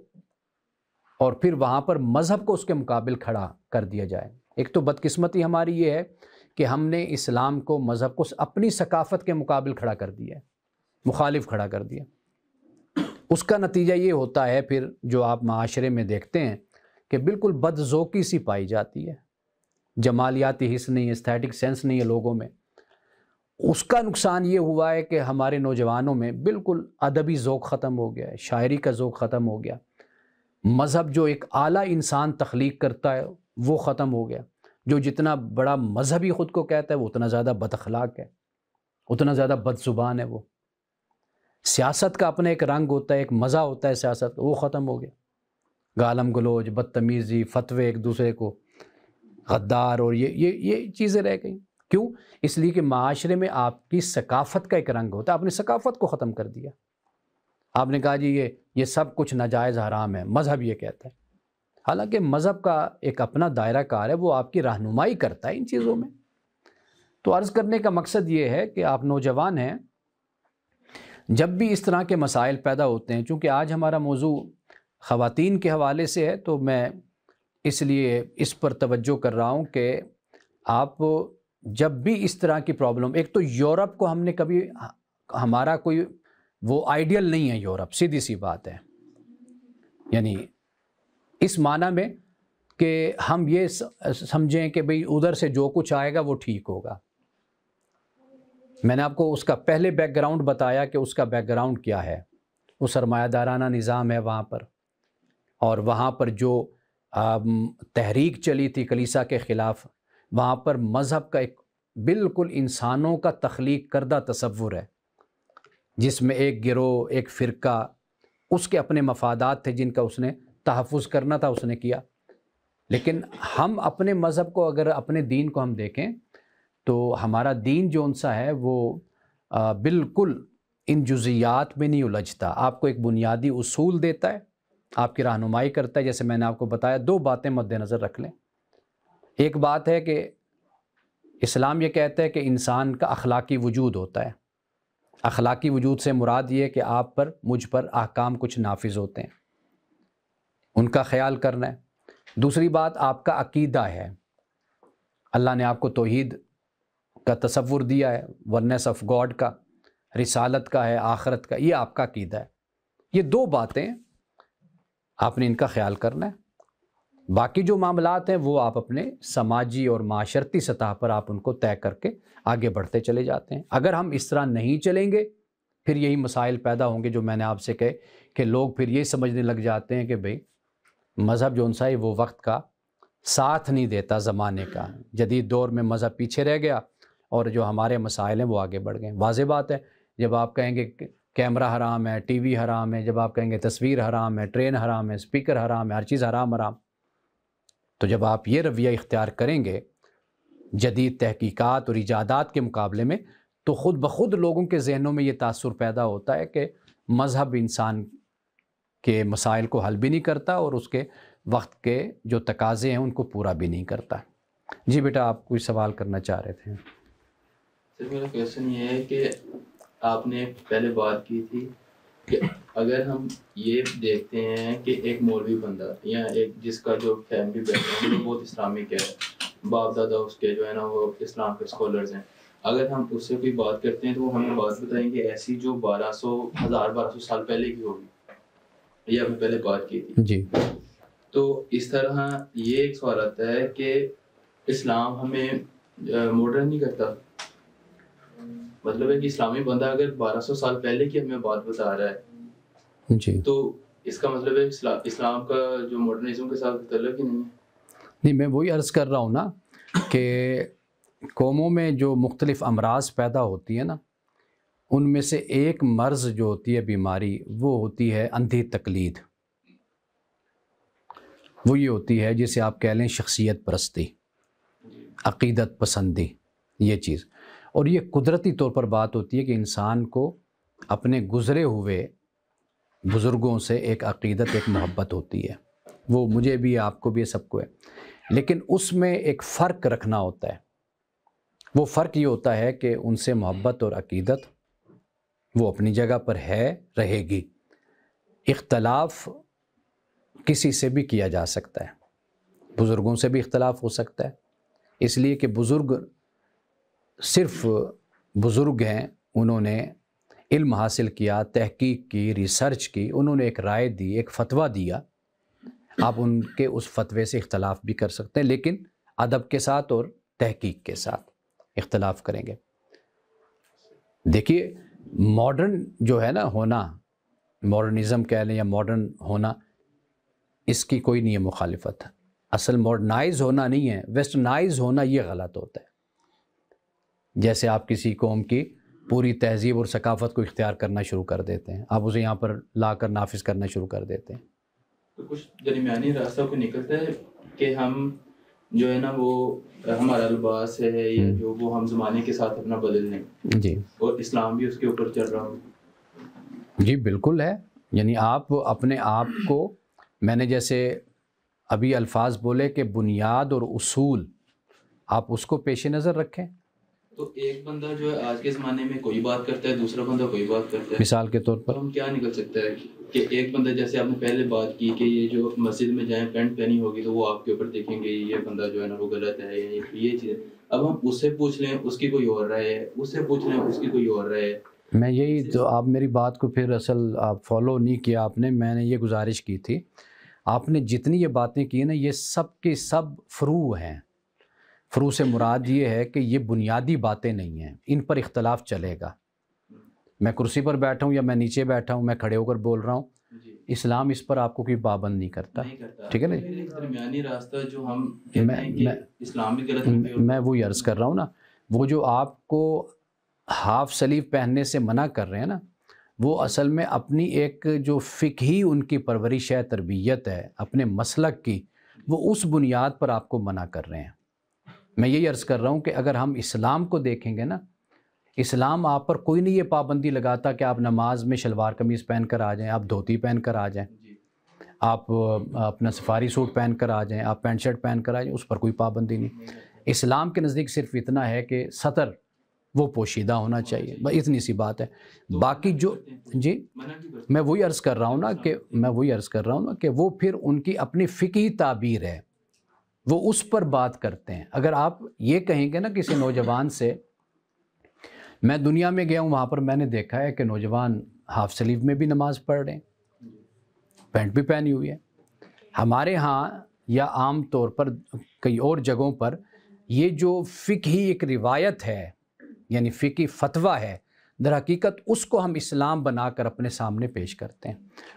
Speaker 1: اور پھر وہاں پر مذہب کو اس کے مقابل کھڑا کر دیا جائے۔ ایک تو بدقسمتی ہماری یہ ہے کہ ہم نے اسلام کو، مذہب کو اپنی ثقافت کے مقابل کھڑا کر دیا ہے، مخالف کھڑا کر دیا۔ اس کا نتیجہ یہ ہوتا ہے پھر جو آپ معاشرے میں دیکھتے ہیں کہ بالکل بد ذوقی سی پائی جاتی ہے، جمالیاتی حس نہیں ہے، ایستھیٹک سینس نہیں ہے لوگوں میں۔ اس کا نقصان یہ ہوا ہے کہ ہمارے نوجوانوں میں بالکل ادبی ذوق ختم ہو گیا ہے، شاعری کا ذوق ختم ہو گیا، مذہب جو ایک اعلیٰ انسان تخلیق کرتا ہے وہ ختم ہو گیا۔ جو جتنا بڑا مذہبی خود کو کہتا ہے وہ اتنا زیادہ بد اخلاق ہے، اتنا زیادہ بد زبان ہے۔ وہ سیاست کا اپنا ایک رنگ ہوتا ہے، ایک مزہ ہوتا ہے سیاست، وہ ختم ہو گیا۔ گالم گلوچ، بدتمیزی، فتوے ایک دوسرے کو، غدار، اور یہ چیزیں رہ گئیں۔ کیوں؟ اس لیے کہ معاشرے میں آپ کی ثقافت کا ایک رنگ ہوتا ہے، آپ نے ثقافت کو ختم کر دیا۔ آپ نے کہا جی یہ سب کچھ ناجائز حرام ہے، مذہب یہ کہتا ہے، حالانکہ مذہب کا ایک اپنا دائرہ کار ہے، وہ آپ کی رہنمائی کرتا ہے ان چیزوں میں۔ تو عرض کرنے کا مقصد یہ ہے کہ آپ نوجوان ہیں، جب بھی اس طرح کے مسائل پیدا ہوتے ہیں، چونکہ آج ہمارا موضوع خواتین کے حوالے سے ہے تو میں اس لیے اس پر توجہ کر رہا ہوں کہ آپ جب بھی اس طرح کی پرابلم، ایک تو یورپ کو ہم نے کبھی، ہمارا کوئی وہ آئیڈیل نہیں ہے یورپ، سیدھی سی بات ہے، یعنی اس معنی میں کہ ہم یہ سمجھیں کہ بھئی ادھر سے جو کچھ آئے گا وہ ٹھیک ہوگا۔ میں نے آپ کو اس کا پہلے بیک گراؤنڈ بتایا کہ اس کا بیک گراؤنڈ کیا ہے، وہ سرمایہ دارانہ نظام ہے وہاں پر، اور وہاں پر جو تحریک چلی تھی کلیسا کے خلاف، وہاں پر مذہب کا ایک بالکل انسانوں کا تخلیق کردہ تصور ہے، جس میں ایک گروہ، ایک فرقہ، اس کے اپنے مفادات تھے جن کا اس نے تحفظ کرنا تھا، اس نے کیا۔ لیکن ہم اپنے مذہب کو، اگر اپنے دین کو ہم دیکھیں تو ہمارا دین جو انسا ہے وہ بالکل ان جزیات میں نہیں الجھتا، آپ کو ایک بنیادی اصول دیتا ہے، آپ کی رہنمائی کرتا ہے۔ جیسے میں نے آپ کو بتایا، دو باتیں مد نظر رکھ لیں۔ ایک بات ہے کہ اسلام یہ کہتا ہے کہ انسان کا اخلاقی وجود ہوتا ہے، اخلاقی وجود سے مراد یہ ہے کہ آپ پر، مجھ پر احکام کچھ نافذ ہوتے ہیں، ان کا خیال کرنا ہے۔ دوسری بات آپ کا عقیدہ ہے، اللہ نے آپ کو توحید کا تصور دیا ہے، ونس آف گاڈ کا، رسالت کا ہے، آخرت کا، یہ آپ کا عقیدہ ہے۔ یہ دو باتیں آپ نے ان کا خیال کرنا ہے۔ باقی جو معاملات ہیں وہ آپ اپنے سماجی اور معاشرتی سطح پر آپ ان کو طے کر کے آگے بڑھتے چلے جاتے ہیں۔ اگر ہم اس طرح نہیں چلیں گے پھر یہی مسائل پیدا ہوں گے جو میں نے آپ سے کہے کہ لوگ پھر یہ سمجھنے لگ جاتے ہیں کہ بھئی مذہب جو انسا ہے وہ وقت کا ساتھ نہیں دیتا، زمانے کا، جدید دور میں مذہب پیچھے رہ گیا اور جو ہمارے مسائل ہیں وہ آگے بڑھ گئے۔ واضح بات ہے، جب آپ کہیں گے کیمرہ حرام ہے، ٹی وی حرام ہے، جب آپ کہیں گے تصویر حرام ہے، ٹرین حرام ہے، اسپیکر حرام ہے، ہر چیز حرام، تو جب آپ یہ رویہ اختیار کریں گے جدید تحقیقات اور ایجادات کے مقابلے میں، تو خود بخود لوگوں کے ذہنوں میں یہ تاثر پیدا ہوتا ہے کہ مذہب انسان کے مسائل کو حل بھی نہیں کرتا اور اس کے وقت کے جو تقاضے ہیں ان کو پورا بھی نہیں کرتا۔ جی بیٹا، آپ کوئی سوال کرنا چاہ رہے تھے؟
Speaker 3: سر میرا کویشچن یہ ہے کہ آپ نے پہلے بات کی تھی کہ اگر ہم یہ دیکھتے ہیں کہ ایک مولوی بندہ یا ایک جس کا جو فیملی بیک گراؤنڈ ہے بہت اسلامک ہے، باپ دادا اس کے جو ہے نا وہ اسلام کے اسکالرز ہیں، اگر ہم اس سے کوئی بات کرتے ہیں تو وہ ہمیں بات بتائیں گے ایسی جو 1200 سال پہلے کی ہوگی، یہ آپ نے پہلے بات کی تھی
Speaker 1: جی۔
Speaker 3: تو اس طرح یہ ایک سوال آتا ہے کہ اسلام ہمیں ماڈرن نہیں کرتا، مطلب ہے کہ اسلامی بندہ اگر 1200 سال پہلے کی ہمیں بات بتا رہا ہے
Speaker 1: جی،
Speaker 3: تو اس کا مطلب ہے اسلام کا جو ماڈرنزم کے ساتھ تعلق ہی نہیں ہے۔
Speaker 1: نہیں، میں وہی عرض کر رہا ہوں نا کہ قوموں میں جو مختلف امراض پیدا ہوتی ہیں نا، ان میں سے ایک مرض جو ہوتی ہے، بیماری، وہ ہوتی ہے اندھی تقلید۔ وہ یہ ہوتی ہے جسے آپ کہہ لیں شخصیت پرستی، عقیدت پسندی، یہ چیز۔ اور یہ قدرتی طور پر بات ہوتی ہے کہ انسان کو اپنے گزرے ہوئے بزرگوں سے ایک عقیدت، ایک محبت ہوتی ہے، وہ مجھے بھی، آپ کو بھی، سب کو ہے، لیکن اس میں ایک فرق رکھنا ہوتا ہے۔ وہ فرق یہ ہوتا ہے کہ ان سے محبت اور عقیدت وہ اپنی جگہ پر ہے، رہے گی، اختلاف کسی سے بھی کیا جا سکتا ہے، بزرگوں سے بھی اختلاف ہو سکتا ہے، اس لیے کہ بزرگ صرف بزرگ ہیں، انہوں نے علم حاصل کیا، تحقیق کی، ریسرچ کی، انہوں نے ایک رائے دی، ایک فتویٰ دیا، آپ ان کے اس فتوے سے اختلاف بھی کر سکتے ہیں، لیکن ادب کے ساتھ اور تحقیق کے ساتھ اختلاف کریں گے۔ دیکھیے ماڈرن جو ہے نا ہونا، ماڈرنزم کہہ لیں یا ماڈرن ہونا، اس کی کوئی نہیں ہے مخالفت۔ اصل ماڈرنائز ہونا نہیں ہے، ویسٹرنائز ہونا یہ غلط ہوتا ہے۔ جیسے آپ کسی قوم کی پوری تہذیب اور ثقافت کو اختیار کرنا شروع کر دیتے ہیں، آپ اسے یہاں پر لا کر نافذ کرنا شروع کر دیتے ہیں۔
Speaker 3: تو کچھ درمیانی راستہ کو نکلتا ہے کہ ہم جو ہے نا وہ ہمارا لباس ہے یا جو وہ ہم زمانے کے ساتھ اپنا بدل لیں،
Speaker 1: جی،
Speaker 3: اور اسلام بھی اس کے اوپر چل رہا ہو۔
Speaker 1: جی بالکل ہے، یعنی آپ اپنے آپ کو، میں نے جیسے ابھی الفاظ بولے کہ بنیاد اور اصول، آپ اس کو پیش نظر رکھیں۔
Speaker 3: تو ایک بندہ جو ہے آج کے زمانے میں کوئی بات کرتا ہے، دوسرا بندہ کوئی بات کرتا ہے،
Speaker 1: مثال کے طور پر
Speaker 3: تو ہم کیا نکل سکتا ہے کہ ایک بندہ، جیسے آپ نے پہلے بات کی کہ یہ جو مسجد میں جائیں پینٹ پہنی ہوگی تو وہ آپ کے اوپر دیکھیں گے یہ بندہ جو ہے نا وہ غلط ہے یا یہ چیز ہے، اب ہم اس سے پوچھ لیں اس کی کوئی اور رائے ہے، اس سے پوچھ لیں اس کی کوئی اور رائے ہے۔
Speaker 1: میں یہی تو، آپ میری بات کو پھر اصل آپ فالو نہیں کیا آپ نے، میں نے یہ گزارش کی تھی، آپ نے جتنی یہ باتیں کی نا یہ سب کی سب فروع ہیں۔ فروع سے مراد یہ ہے کہ یہ بنیادی باتیں نہیں ہیں، ان پر اختلاف چلے گا۔ میں کرسی پر بیٹھا ہوں یا میں نیچے بیٹھا ہوں، میں کھڑے ہو کر بول رہا ہوں، اسلام اس پر آپ کو کوئی پابند نہیں کرتا، ٹھیک ہے نا؟
Speaker 3: درمیانی راستہ جو ہم کہتے ہیں کہ اسلام بھی غلط ہے،
Speaker 1: میں وہی عرض کر رہا ہوں نا، وہ جو آپ کو ہاف سلیو پہننے سے منع کر رہے ہیں نا، وہ اصل میں اپنی ایک جو فقہی ان کی پرورش ہے، تربیت ہے اپنے مسلک کی، وہ اس بنیاد پر آپ کو منع کر رہے ہیں۔ میں یہی عرض کر رہا ہوں کہ اگر ہم اسلام کو دیکھیں گے نا، اسلام آپ پر کوئی نہیں یہ پابندی لگاتا کہ آپ نماز میں شلوار قمیض پہن کر آ جائیں، آپ دھوتی پہن کر آ جائیں، آپ اپنا سفاری سوٹ پہن کر آ جائیں، آپ پینٹ شرٹ پہن کر آ جائیں، اس پر کوئی پابندی نہیں۔ اسلام کے نزدیک صرف اتنا ہے کہ سطر وہ پوشیدہ ہونا چاہیے، بس اتنی سی بات ہے۔ باقی جو، جی میں وہی عرض کر رہا ہوں نا کہ وہ پھر ان کی اپنی فقہی تعبیر ہے، وہ اس پر بات کرتے ہیں۔ اگر آپ یہ کہیں گے نا کسی نوجوان سے، میں دنیا میں گیا ہوں وہاں پر میں نے دیکھا ہے کہ نوجوان ہاف سلیو میں بھی نماز پڑھ رہے ہیں، پینٹ بھی پہنی ہوئی ہے۔ ہمارے ہاں یا عام طور پر کئی اور جگہوں پر یہ جو فقہی ایک روایت ہے، یعنی فقہی فتویٰ ہے، در حقیقت اس کو ہم اسلام بنا کر اپنے سامنے پیش کرتے ہیں،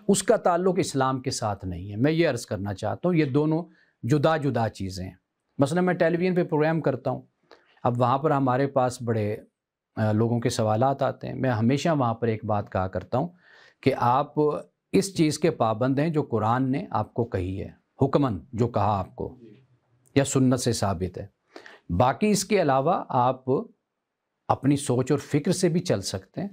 Speaker 1: اس کا تعلق اسلام کے ساتھ نہیں ہے۔ میں یہ عرض کرنا چاہتا ہوں یہ دونوں جدا جدا چیزیں ہیں۔ مثلا میں ٹیلی ویژن پہ پروگرام کرتا ہوں، اب وہاں پر ہمارے پاس بڑے لوگوں کے سوالات آتے ہیں، میں ہمیشہ وہاں پر ایک بات کہا کرتا ہوں کہ آپ اس چیز کے پابند ہیں جو قرآن نے آپ کو کہی ہے، حکماً جو کہا آپ کو، یا سنت سے ثابت ہے۔ باقی اس کے علاوہ آپ اپنی سوچ اور فکر سے بھی چل سکتے ہیں۔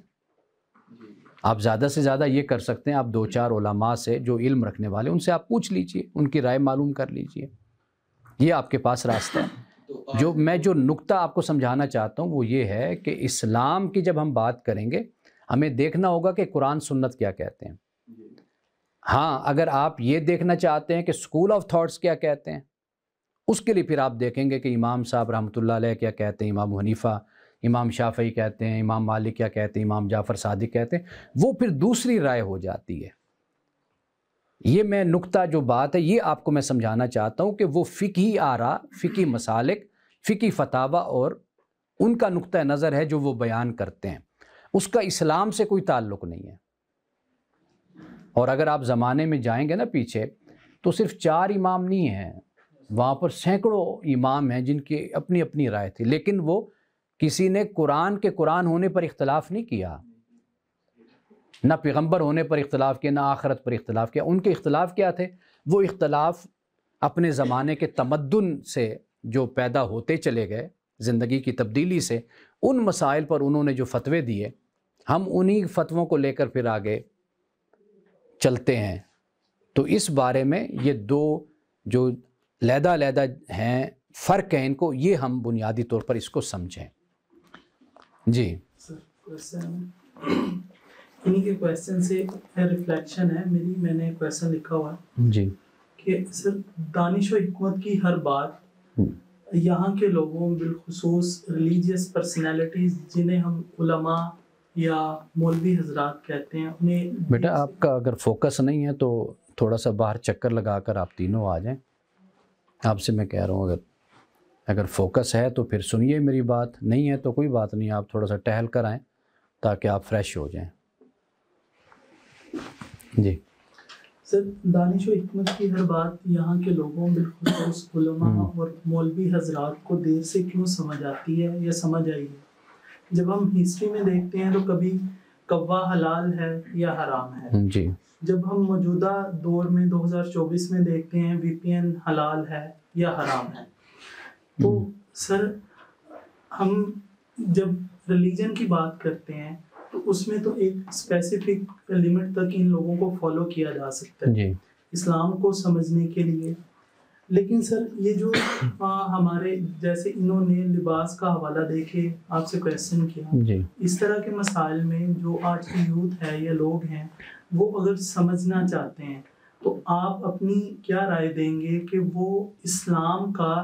Speaker 1: آپ زیادہ سے زیادہ یہ کر سکتے ہیں، آپ دو چار علماء سے جو علم رکھنے والے ان سے آپ پوچھ لیجئے، ان کی رائے معلوم کر لیجئے، یہ آپ کے پاس راستہ ہے۔ جو نقطہ آپ کو سمجھانا چاہتا ہوں وہ یہ ہے کہ اسلام کی جب ہم بات کریں گے ہمیں دیکھنا ہوگا کہ قرآن سنت کیا کہتے ہیں۔ ہاں اگر آپ یہ دیکھنا چاہتے ہیں کہ اسکول آف تھاٹس کیا کہتے ہیں، اس کے لیے پھر آپ دیکھیں گے کہ امام صاحب رحمۃ اللہ علیہ کیا کہتے ہیں، امام حنیفہ، امام شافعی کہتے ہیں، امام مالک کیا کہتے ہیں، امام جعفر صادق کہتے ہیں، وہ پھر دوسری رائے ہو جاتی ہے۔ یہ میں نقطہ جو بات ہے یہ آپ کو میں سمجھانا چاہتا ہوں کہ وہ فقہی آراء، فقہی مسالک، فقہی فتاوی اور ان کا نقطہ نظر ہے جو وہ بیان کرتے ہیں، اس کا اسلام سے کوئی تعلق نہیں ہے۔ اور اگر آپ زمانے میں جائیں گے نا پیچھے تو صرف 4 امام نہیں ہیں، وہاں پر سینکڑوں امام ہیں جن کی اپنی اپنی رائے تھی، لیکن وہ کسی نے قرآن کے قرآن ہونے پر اختلاف نہیں کیا، نہ پیغمبر ہونے پر اختلاف کیا، نہ آخرت پر اختلاف کیا۔ ان کے اختلاف کیا تھے؟ وہ اختلاف اپنے زمانے کے تمدن سے جو پیدا ہوتے چلے گئے، زندگی کی تبدیلی سے، ان مسائل پر انہوں نے جو فتوے دیے، ہم انہی فتووں کو لے کر پھر آگے چلتے ہیں۔ تو اس بارے میں یہ دو جو علیحدہ ہیں، فرق ہے ان کو، یہ ہم بنیادی طور پر اس کو سمجھیں۔ جی
Speaker 4: انہی کے کویسچن سے ریفلیکشن ہے میری، میں نے کویسچن لکھا ہوا ہے
Speaker 1: جی
Speaker 4: کہ سر دانش و حکمت کی ہر بات یہاں کے لوگوں بالخصوص ریلیجیس پرسنالٹیز جنہیں ہم علماء یا مولوی حضرات کہتے ہیں انہیں
Speaker 1: بیٹا آپ کا اگر فوکس نہیں ہے تو تھوڑا سا باہر چکر لگا کر آپ تینوں آ جائیں. آپ سے میں کہہ رہا ہوں اگر فوکس ہے تو پھر سنیے میری بات، نہیں ہے تو کوئی بات نہیں، آپ تھوڑا سا ٹہل کر آئیں تاکہ آپ فریش ہو جائیں. جی
Speaker 4: سر، دانش و حکمت کی ہر بات یہاں کے لوگوں بالخصوص علماء اور مولوی حضرات کو دیر سے کیوں سمجھ آتی ہے یا سمجھ آئی ہے؟ جب ہم ہسٹری میں دیکھتے ہیں تو کبھی کوا حلال ہے یا حرام ہے.
Speaker 1: جی
Speaker 4: جب ہم موجودہ دور میں 2024 میں دیکھتے ہیں وی پی این حلال ہے یا حرام ہے. تو سر ہم جب ریلیجن کی بات کرتے ہیں تو اس میں تو ایک اسپیسیفک لمٹ تک ان لوگوں کو فالو کیا جا سکتا ہے
Speaker 1: جی
Speaker 4: اسلام کو سمجھنے کے لیے. لیکن سر یہ جو ہمارے جیسے انہوں نے لباس کا حوالہ دے کے آپ سے کویسچن کیا،
Speaker 1: جی
Speaker 4: اس طرح کے مسائل میں جو آج کی یوتھ ہے یا لوگ ہیں وہ اگر سمجھنا چاہتے ہیں تو آپ اپنی کیا رائے دیں گے کہ وہ اسلام کا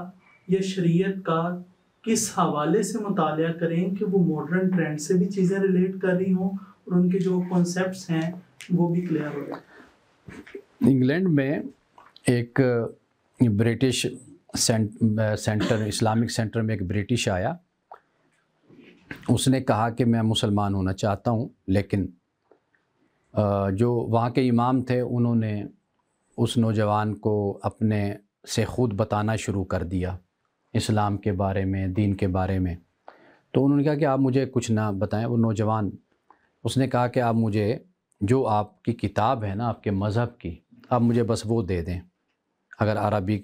Speaker 4: یا شریعت کا کس حوالے سے مطالعہ کریں کہ وہ ماڈرن ٹرینڈ سے بھی چیزیں ریلیٹ کر رہی ہوں اور ان کے جو کانسیپٹس ہیں وہ بھی کلیئر ہو جائیں؟
Speaker 1: انگلینڈ میں ایک برٹش سینٹر، اسلامک سینٹر میں ایک برٹش آیا، اس نے کہا کہ میں مسلمان ہونا چاہتا ہوں، لیکن جو وہاں کے امام تھے انہوں نے اس نوجوان کو اپنے سے خود بتانا شروع کر دیا اسلام کے بارے میں، دین کے بارے میں. تو انہوں نے کہا کہ آپ مجھے کچھ نہ بتائیں. وہ نوجوان اس نے کہا کہ آپ مجھے جو آپ کی کتاب ہے نا آپ کے مذہب کی، آپ مجھے بس وہ دے دیں، اگر عربی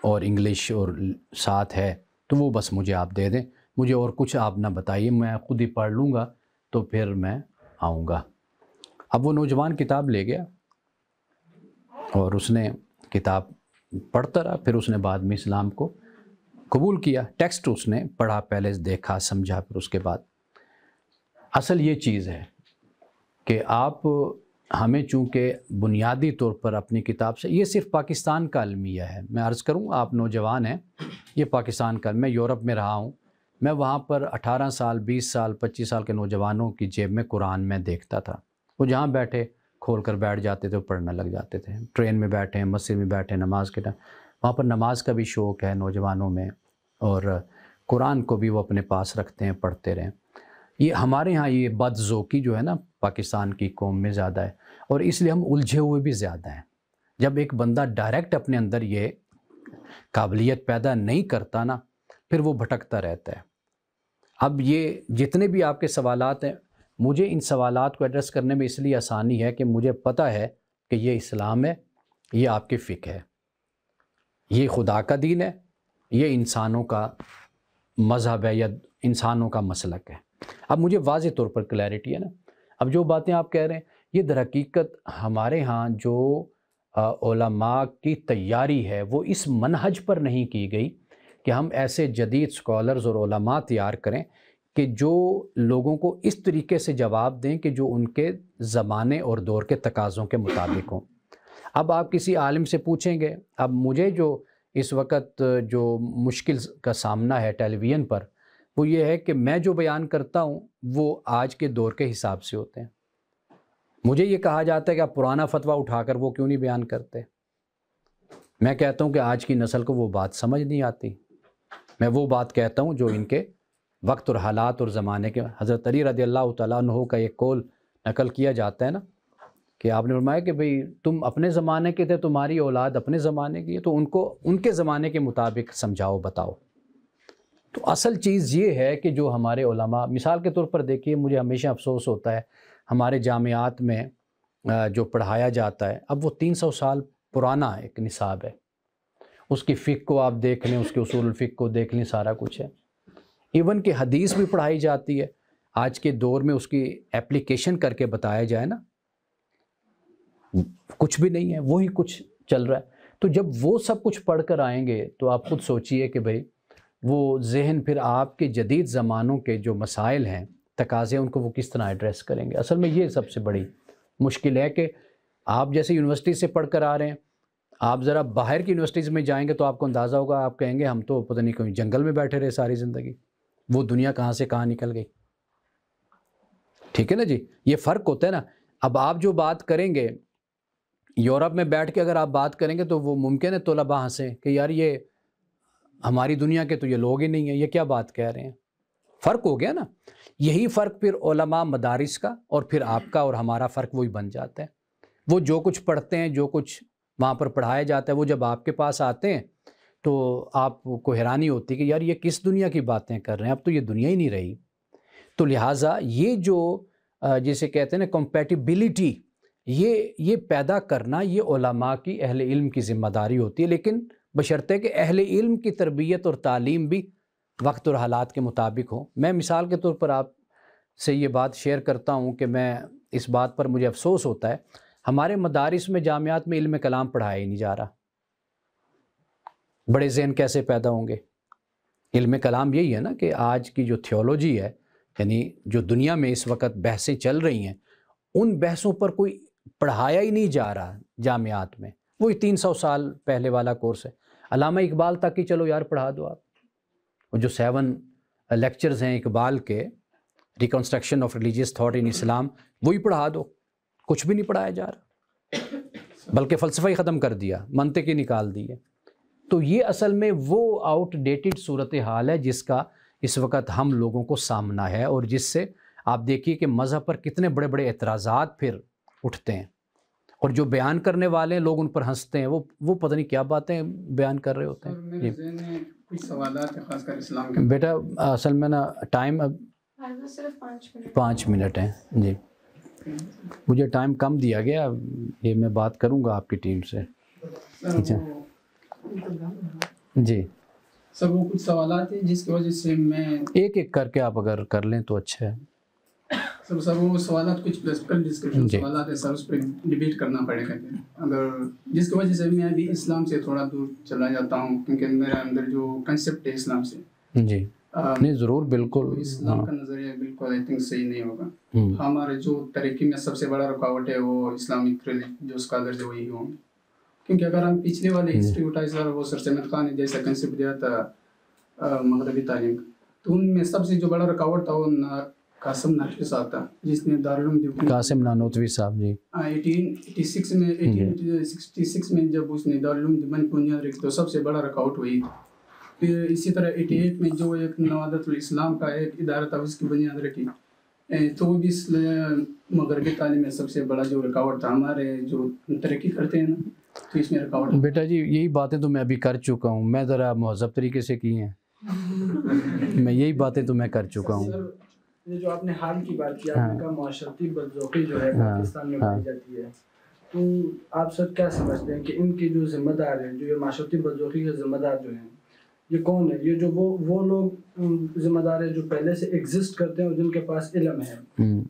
Speaker 1: اور انگلش اور ساتھ ہے تو وہ بس مجھے آپ دے دیں، مجھے اور کچھ آپ نہ بتائیے، میں خود ہی پڑھ لوں گا تو پھر میں آؤں گا. اب وہ نوجوان کتاب لے گیا اور اس نے کتاب پڑھتا رہا، پھر اس نے بعد میں اسلام کو قبول کیا. ٹیکسٹ اس نے پڑھا، پہلے دیکھا سمجھا، پھر اس کے بعد اصل یہ چیز ہے کہ آپ ہمیں چونکہ بنیادی طور پر اپنی کتاب سے، یہ صرف پاکستان کا المیہ ہے، میں عرض کروں آپ نوجوان ہیں، یہ پاکستان کا، میں یورپ میں رہا ہوں، میں وہاں پر 18 سال 20 سال 25 سال کے نوجوانوں کی جیب میں قرآن میں دیکھتا تھا. وہ جہاں بیٹھے کھول کر بیٹھ جاتے تھے، پڑھنے لگ جاتے تھے. ٹرین میں بیٹھے ہیں، مسجد میں بیٹھے، نماز کے ٹائم وہاں پر نماز کا بھی شوق ہے نوجوانوں میں، اور قرآن کو بھی وہ اپنے پاس رکھتے ہیں، پڑھتے رہیں. یہ ہمارے ہاں یہ بد ذوقی جو ہے نا پاکستان کی قوم میں زیادہ ہے، اور اس لیے ہم الجھے ہوئے بھی زیادہ ہیں. جب ایک بندہ ڈائریکٹ اپنے اندر یہ قابلیت پیدا نہیں کرتا نا، پھر وہ بھٹکتا رہتا ہے. اب یہ جتنے بھی آپ کے سوالات ہیں، مجھے ان سوالات کو ایڈریس کرنے میں اس لیے آسانی ہے کہ مجھے پتہ ہے کہ یہ اسلام ہے، یہ آپ کی فقہ ہے، یہ خدا کا دین ہے، یہ انسانوں کا مذہب ہے یا انسانوں کا مسلک ہے. اب مجھے واضح طور پر کلیئرٹی ہے نا. اب جو باتیں آپ کہہ رہے ہیں یہ در حقیقت ہمارے ہاں جو علماء کی تیاری ہے وہ اس منہج پر نہیں کی گئی کہ ہم ایسے جدید سکالرز اور علماء تیار کریں کہ جو لوگوں کو اس طریقے سے جواب دیں کہ جو ان کے زمانے اور دور کے تقاضوں کے مطابق ہوں. اب آپ کسی عالم سے پوچھیں گے، اب مجھے جو اس وقت جو مشکل کا سامنا ہے ٹیلی ویژن پر، وہ یہ ہے کہ میں جو بیان کرتا ہوں وہ آج کے دور کے حساب سے ہوتے ہیں. مجھے یہ کہا جاتا ہے کہ آپ پرانا فتویٰ اٹھا کر وہ کیوں نہیں بیان کرتے. میں کہتا ہوں کہ آج کی نسل کو وہ بات سمجھ نہیں آتی. میں وہ بات کہتا ہوں جو ان کے وقت اور حالات اور زمانے کے. حضرت علی رضی اللہ تعالیٰ عنہ کا ایک قول نقل کیا جاتا ہے نا کہ آپ نے فرمایا کہ بھئی تم اپنے زمانے کے تھے، تمہاری اولاد اپنے زمانے کی ہے، تو ان کو ان کے زمانے کے مطابق سمجھاؤ بتاؤ. تو اصل چیز یہ ہے کہ جو ہمارے علماء، مثال کے طور پر دیکھیے، مجھے ہمیشہ افسوس ہوتا ہے ہمارے جامعات میں جو پڑھایا جاتا ہے، اب وہ 300 سال پرانا ایک نصاب ہے. اس کی فقہ کو آپ دیکھ لیں، اس کے اصول الفقہ کو دیکھ لیں، سارا کچھ ہے. ایون کہ حدیث بھی پڑھائی جاتی ہے. آج کے دور میں اس کی ایپلیکیشن کر کے بتایا جائے نا، کچھ بھی نہیں ہے، وہی کچھ چل رہا ہے. تو جب وہ سب کچھ پڑھ کر آئیں گے تو آپ خود سوچئے کہ بھئی وہ ذہن پھر آپ کے جدید زمانوں کے جو مسائل ہیں، تقاضے، ان کو وہ کس طرح ایڈریس کریں گے. اصل میں یہ سب سے بڑی مشکل ہے کہ آپ جیسے یونیورسٹی سے پڑھ کر آ رہے ہیں، آپ ذرا باہر کی یونیورسٹیز میں جائیں گے تو آپ کو اندازہ ہوگا، آپ کہیں گے ہم تو پتہ نہیں کہیں جنگل میں بیٹھے رہے ساری زندگی، وہ دنیا کہاں سے کہاں نکل گئی. ٹھیک ہے نا جی, یہ فرق ہوتا ہے نا. اب آپ جو بات کریں گے یورپ میں بیٹھ کے اگر آپ بات کریں گے تو وہ ممکن ہے طلباء ہنسیں کہ یار یہ ہماری دنیا کے تو یہ لوگ ہی نہیں ہیں, یہ کیا بات کہہ رہے ہیں. فرق ہو گیا نا. یہی فرق پھر علماء مدارس کا اور پھر آپ کا اور ہمارا فرق وہی بن جاتا ہے. وہ جو کچھ پڑھتے ہیں, جو کچھ وہاں پر پڑھایا جاتا ہے, وہ جب آپ کے پاس آتے ہیں تو آپ کو حیرانی ہوتی ہے کہ یار یہ کس دنیا کی باتیں کر رہے ہیں, اب تو یہ دنیا ہی نہیں رہی. تو لہٰذا یہ جو جسے کہتے ہیں نا کمپیٹیبلٹی, یہ پیدا کرنا یہ علماء کی, اہل علم کی ذمہ داری ہوتی ہے. لیکن بشرطے کہ اہل علم کی تربیت اور تعلیم بھی وقت اور حالات کے مطابق ہو. میں مثال کے طور پر آپ سے یہ بات شیئر کرتا ہوں کہ میں اس بات پر مجھے افسوس ہوتا ہے, ہمارے مدارس میں جامعات میں علم کلام پڑھایا ہی نہیں جا رہا. بڑے ذہن کیسے پیدا ہوں گے؟ علم کلام یہی ہے نا کہ آج کی جو تھیولوجی ہے, یعنی جو دنیا میں اس وقت بحثیں چل رہی ہیں, ان بحثوں پر کوئی پڑھایا ہی نہیں جا رہا جامعات میں. وہی 300 سال پہلے والا کورس ہے. علامہ اقبال تک ہی چلو یار پڑھا دو آپ. وہ جو 7 لیکچرز ہیں اقبال کے, reconstruction of religious thought in Islam, وہی پڑھا دو. کچھ بھی نہیں پڑھایا جا رہا, بلکہ فلسفہ ہی ختم کر دیا, منطق ہی نکال دی ہے. تو یہ اصل میں وہ آؤٹ ڈیٹڈ صورتحال ہے جس کا اس وقت ہم لوگوں کو سامنا ہے, اور جس سے آپ دیکھیے کہ مذہب پر کتنے بڑے بڑے اعتراضات پھر اٹھتے ہیں, اور جو بیان کرنے والے ہیں لوگ ان پر ہنستے ہیں. وہ پتہ نہیں کیا باتیں بیان کر رہے ہوتے ہیں.
Speaker 5: میرے ذہن میں کچھ سوالات ہیں خاص کر اسلام کے.
Speaker 1: بیٹا اصل میں نا ٹائم اب
Speaker 6: صرف
Speaker 1: 5 منٹ ہیں جی, مجھے ٹائم کم دیا گیا. یہ میں بات کروں گا آپ کی ٹیم سے. جی
Speaker 5: سر وہ کچھ سوالات ہیں جس کی وجہ سے میں
Speaker 1: ایک ایک کر کے آپ اگر کر لیں تو اچھا ہے.
Speaker 5: سر وہ سوالات کچھ پریکٹیکل ڈسکشن سوالات ہیں سر, اس پہ ڈیبیٹ کرنا پڑے گا اگر, جس کی وجہ سے میں ابھی اسلام سے تھوڑا دور چلا جاتا ہوں, کیونکہ میرے اندر جو کنسیپٹ ہے اسلام سے,
Speaker 1: جی نہیں ضرور بالکل
Speaker 5: اسلام کا نظریہ بالکل آئی تھنک صحیح نہیں ہوگا. ہمارے جو طریقے میں سب سے بڑا رکاوٹ ہے وہ اسلامک جو اسکالرز ہے وہی ہوں گے, کیونکہ اگر ہم پچھلے والے ہسٹری اٹھائے سر, وہ سر سید خان نے جیسا کنسیپٹ دیا تھا مغربی تعلیم کا, تو ان میں سب سے جو بڑا رکاوٹ تھا وہ قاسم نانوتوی صاحب تھا, جس نے دارالعلوم دیوبند,
Speaker 1: قاسم نانوتوی صاحب جی
Speaker 5: 1866 میں جب اس نے دارالعلوم دیوبند کی بنیاد رکھی تو سب سے بڑا رکاوٹ ہوئی. پھر اسی طرح 88 میں جو ایک نوادۃ الاسلام کا ایک ادارہ تھا اس کی بنیاد رکھی, تو وہ بھی مغربی تعلیم میں سب سے بڑا جو رکاوٹ تھا. ہمارے جو ترقی کرتے ہیں نا تو اس میں رکاوٹ.
Speaker 1: بیٹا جی یہی باتیں تو میں ابھی کر چکا ہوں, میں ذرا مہذب طریقے سے کی ہیں, میں یہی باتیں تو میں کر چکا ہوں.
Speaker 2: یہ جو آپ نے حال کی بات کی, آپ نے کہا معاشرتی بدذوقی جو ہے پاکستان میں پائی جاتی ہے, تو آپ سر کیا سمجھتے ہیں کہ ان کے جو ذمہ دار ہیں, جو یہ معاشرتی بدذوقی کے ذمہ دار جو ہیں, یہ کون ہے؟ یہ جو وہ لوگ ذمہ دار ہیں جو پہلے سے ایگزسٹ کرتے ہیں اور جن کے پاس علم ہے,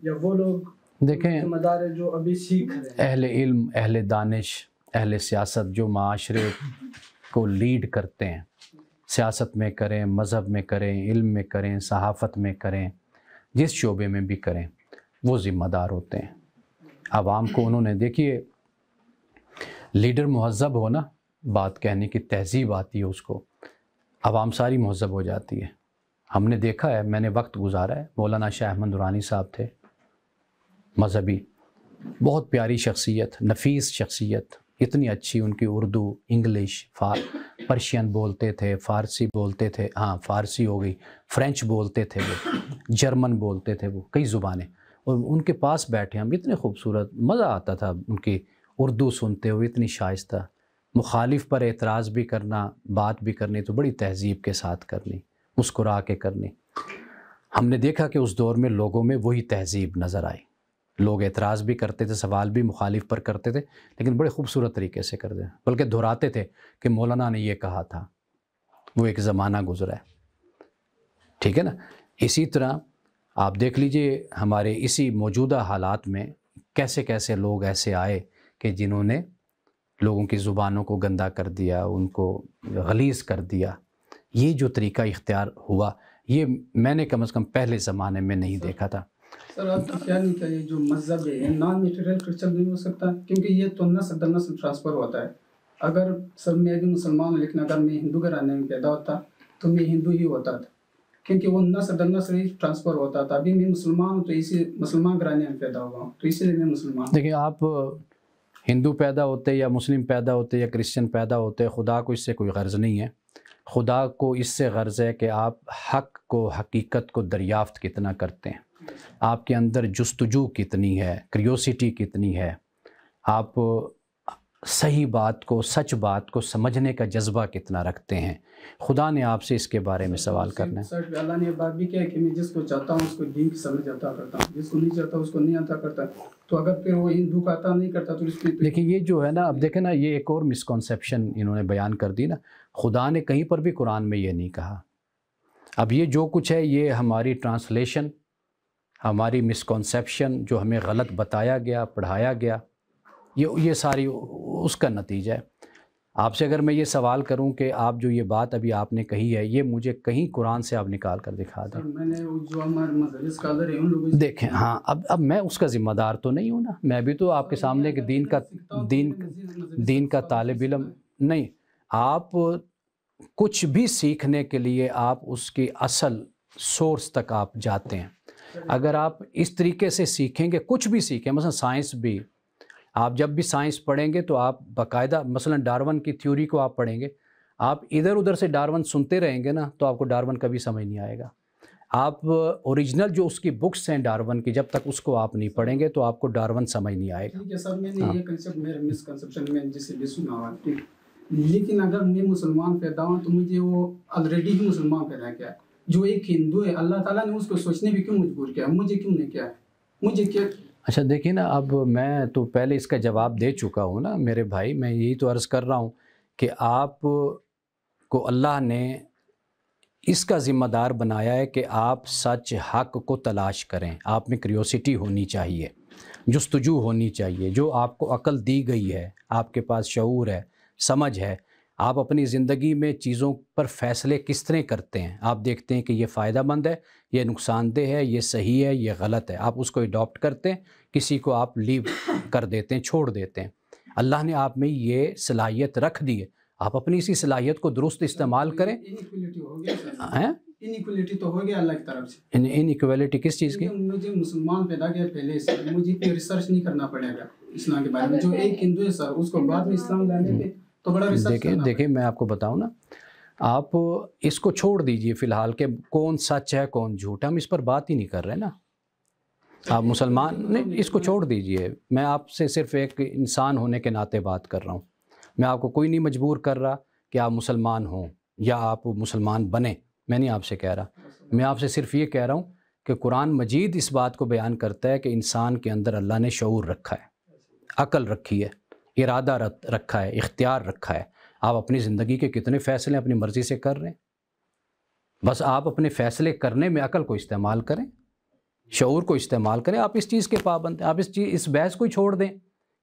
Speaker 2: یا وہ لوگ
Speaker 1: دیکھیں
Speaker 2: ذمہ دار ہیں جو ابھی سیکھ رہے ہیں؟
Speaker 1: اہل علم, اہل دانش, اہل سیاست جو معاشرے کو لیڈ کرتے ہیں, سیاست میں کریں, مذہب میں کریں, علم میں کریں, صحافت میں کریں, جس شعبے میں بھی کریں, وہ ذمہ دار ہوتے ہیں. عوام کو انہوں نے, دیکھیے لیڈر مہذب ہو نا, بات کہنے کی تہذیب آتی ہے اس کو, عوام ساری مہذب ہو جاتی ہے. ہم نے دیکھا ہے, میں نے وقت گزارا ہے. مولانا شاہ احمد نورانی صاحب تھے, مذہبی, بہت پیاری شخصیت, نفیس شخصیت, اتنی اچھی ان کی اردو, انگلش, پرشین بولتے تھے, فارسی بولتے تھے, ہاں فارسی ہو گئی, فرینچ بولتے تھے وہ, جرمن بولتے تھے وہ, کئی زبانیں. اور ان کے پاس بیٹھے ہم, اتنے خوبصورت, مزہ آتا تھا ان کی اردو سنتے ہوئے, اتنی شائستہ. مخالف پر اعتراض بھی کرنا, بات بھی کرنی تو بڑی تہذیب کے ساتھ کرنی, مسکرا کے کرنی. ہم نے دیکھا کہ اس دور میں لوگوں میں وہی تہذیب نظر آئی. لوگ اعتراض بھی کرتے تھے, سوال بھی مخالف پر کرتے تھے, لیکن بڑے خوبصورت طریقے سے کرتے تھے, بلکہ دہراتے تھے کہ مولانا نے یہ کہا تھا. وہ ایک زمانہ گزرا ہے, ٹھیک ہے نا. اسی طرح آپ دیکھ لیجئے ہمارے اسی موجودہ حالات میں کیسے کیسے لوگ ایسے آئے کہ جنہوں نے لوگوں کی زبانوں کو گندا کر دیا, ان کو غلیظ کر دیا. یہ جو طریقہ اختیار ہوا, یہ میں نے کم از کم پہلے زمانے میں نہیں دیکھا تھا.
Speaker 5: سر آپ کا خیال نہیں تھا یہ جو مذہب ہے نان میٹیریل کلچر نہیں ہو سکتا, کیونکہ یہ تو نسل در نسل ٹرانسفر ہوتا ہے. اگر سر میں بھی مسلمان ہوں, لیکن اگر میں ہندو گھرانے میں پیدا ہوتا تو میں ہندو ہی ہوتا تھا. کیونکہ وہ نسل در نسل ٹرانسفر ہوتا تھا. ابھی میں مسلمان ہوں تو اسی مسلمان گھرانے میں پیدا ہوا ہوں, تو اسی لیے میں مسلمان ہوں.
Speaker 1: دیکھیں آپ ہندو پیدا ہوتے یا مسلم پیدا ہوتے یا کرسچن پیدا ہوتے, خدا کو اس سے کوئی غرض نہیں ہے. خدا کو اس سے غرض ہے کہ آپ حق کو, حقیقت کو دریافت کتنا کرتے ہیں, آپ کے اندر جستجو کتنی ہے, کریوسٹی کتنی ہے, آپ صحیح بات کو, سچ بات کو سمجھنے کا جذبہ کتنا رکھتے ہیں. خدا نے آپ سے اس کے بارے میں سوال کرنا ہے.
Speaker 5: سر اللہ نے بات بھی کیا ہے کہ میں جس کو چاہتا ہوں اس کو دین کی سمجھ عطا کرتا ہوں, جس کو نہیں چاہتا اس کو نہیں عطا کرتا. تو اگر پھر وہ ہندو کا عطا نہیں کرتا تو اس کی
Speaker 1: لیکن یہ جو ہے نا, اب دیکھیں نا, یہ ایک اور مسکنسیپشن انہوں نے بیان کر دی نا. خدا نے کہیں پر بھی قرآن میں یہ نہیں کہا. اب یہ جو کچھ ہے یہ ہماری ٹرانسلیشن, ہماری مسکنسیپشن جو ہمیں غلط بتایا گیا, پڑھایا گیا, یہ ساری اس کا نتیجہ ہے. آپ سے اگر میں یہ سوال کروں کہ آپ جو یہ بات ابھی آپ نے کہی ہے یہ مجھے کہیں قرآن سے آپ نکال کر دکھا دیں.
Speaker 5: میں نے جو ہمارے مذہبی اسکالر ہیں ان لوگوں سے
Speaker 1: دیکھیں, ہاں اب میں اس کا ذمہ دار تو نہیں ہوں نا, میں بھی تو آپ کے سامنے کہ دین کا طالب علم نہیں. آپ کچھ بھی سیکھنے کے لیے آپ اس کی اصل سورس تک آپ جاتے ہیں. اگر آپ اس طریقے سے سیکھیں گے, کچھ بھی سیکھیں, مثلا سائنس بھی, آپ جب بھی سائنس پڑھیں گے تو آپ باقاعدہ مثلا ڈارون کی تھیوری کو آپ پڑھیں گے, آپ ادھر ادھر سے ڈارون سنتے رہیں گے نا تو آپ کو ڈارون کبھی سمجھ نہیں آئے گا. آپ اوریجنل جو اس کی بکس ہیں ڈارون کی, جب تک اس کو آپ نہیں پڑھیں گے تو آپ کو ڈارون سمجھ نہیں آئے گا.
Speaker 5: ٹھیک ہے سر, میں نے یہ کنسیپٹ میرے مسکنسیپشن میں جسے بھی سنا ہوا, ٹھیک, لیکن اگر میں مسلمان پیدا ہوں تو مجھے وہ آلریڈی ہی مسلمان پیدا کیا. جو ایک ہندو ہے اللہ تعالیٰ نے اس کو سوچنے بھی کیوں مجبور کیا, مجھے کیوں نہیں کیا, مجھے کیا.
Speaker 1: اچھا دیکھیے نا, اب میں تو پہلے اس کا جواب دے چکا ہوں نا میرے بھائی. میں یہی تو عرض کر رہا ہوں کہ آپ کو اللہ نے اس کا ذمہ دار بنایا ہے کہ آپ سچ حق کو تلاش کریں. آپ میں کریوسٹی ہونی چاہیے, جستجو ہونی چاہیے, جو آپ کو عقل دی گئی ہے, آپ کے پاس شعور ہے, سمجھ ہے. آپ اپنی زندگی میں چیزوں پر فیصلے کس طرح کرتے ہیں, آپ دیکھتے ہیں کہ یہ فائدہ مند ہے, یہ نقصان دہ ہے, یہ صحیح ہے, یہ غلط ہے, آپ اس کو اڈاپٹ کرتے ہیں, کسی کو آپ لیو کر دیتے ہیں, چھوڑ دیتے ہیں. اللہ نے آپ میں یہ صلاحیت رکھ دی ہے, آپ اپنی اسی صلاحیت کو درست استعمال کریں.
Speaker 5: انیکولیٹی تو ہو گیا اللہ کی طرف سے.
Speaker 1: انیکولیٹی کس چیز کی؟
Speaker 5: مجھے مسلمان پیدا کیا پہلے سے, مجھے کوئی ریسرچ نہیں کرنا پڑے گا اسلام کے بارے میں. جو ایک ہندو ہے سر, اس کو بعد میں اسلام لانے پہ تو بڑا ریسرچ کرنا.
Speaker 1: دیکھیں میں آپ کو بتاؤں نا, آپ اس کو چھوڑ دیجئے فی الحال کہ کون سچ ہے کون جھوٹ ہے, ہم اس پر بات ہی نہیں کر رہے نا. آپ مسلمان نہیں, اس کو چھوڑ دیجئے. میں آپ سے صرف ایک انسان ہونے کے ناطے بات کر رہا ہوں. میں آپ کو کوئی نہیں مجبور کر رہا کہ آپ مسلمان ہوں یا آپ مسلمان بنیں, میں نہیں آپ سے کہہ رہا. میں آپ سے صرف یہ کہہ رہا ہوں کہ قرآن مجید اس بات کو بیان کرتا ہے کہ انسان کے اندر اللہ نے شعور رکھا ہے, عقل رکھی ہے, ارادہ رکھا ہے, اختیار رکھا ہے. آپ اپنی زندگی کے کتنے فیصلے اپنی مرضی سے کر رہے ہیں. بس آپ اپنے فیصلے کرنے میں عقل کو استعمال کریں, شعور کو استعمال کریں. آپ اس چیز کے پابند ہیں. آپ اس بحث کو ہی چھوڑ دیں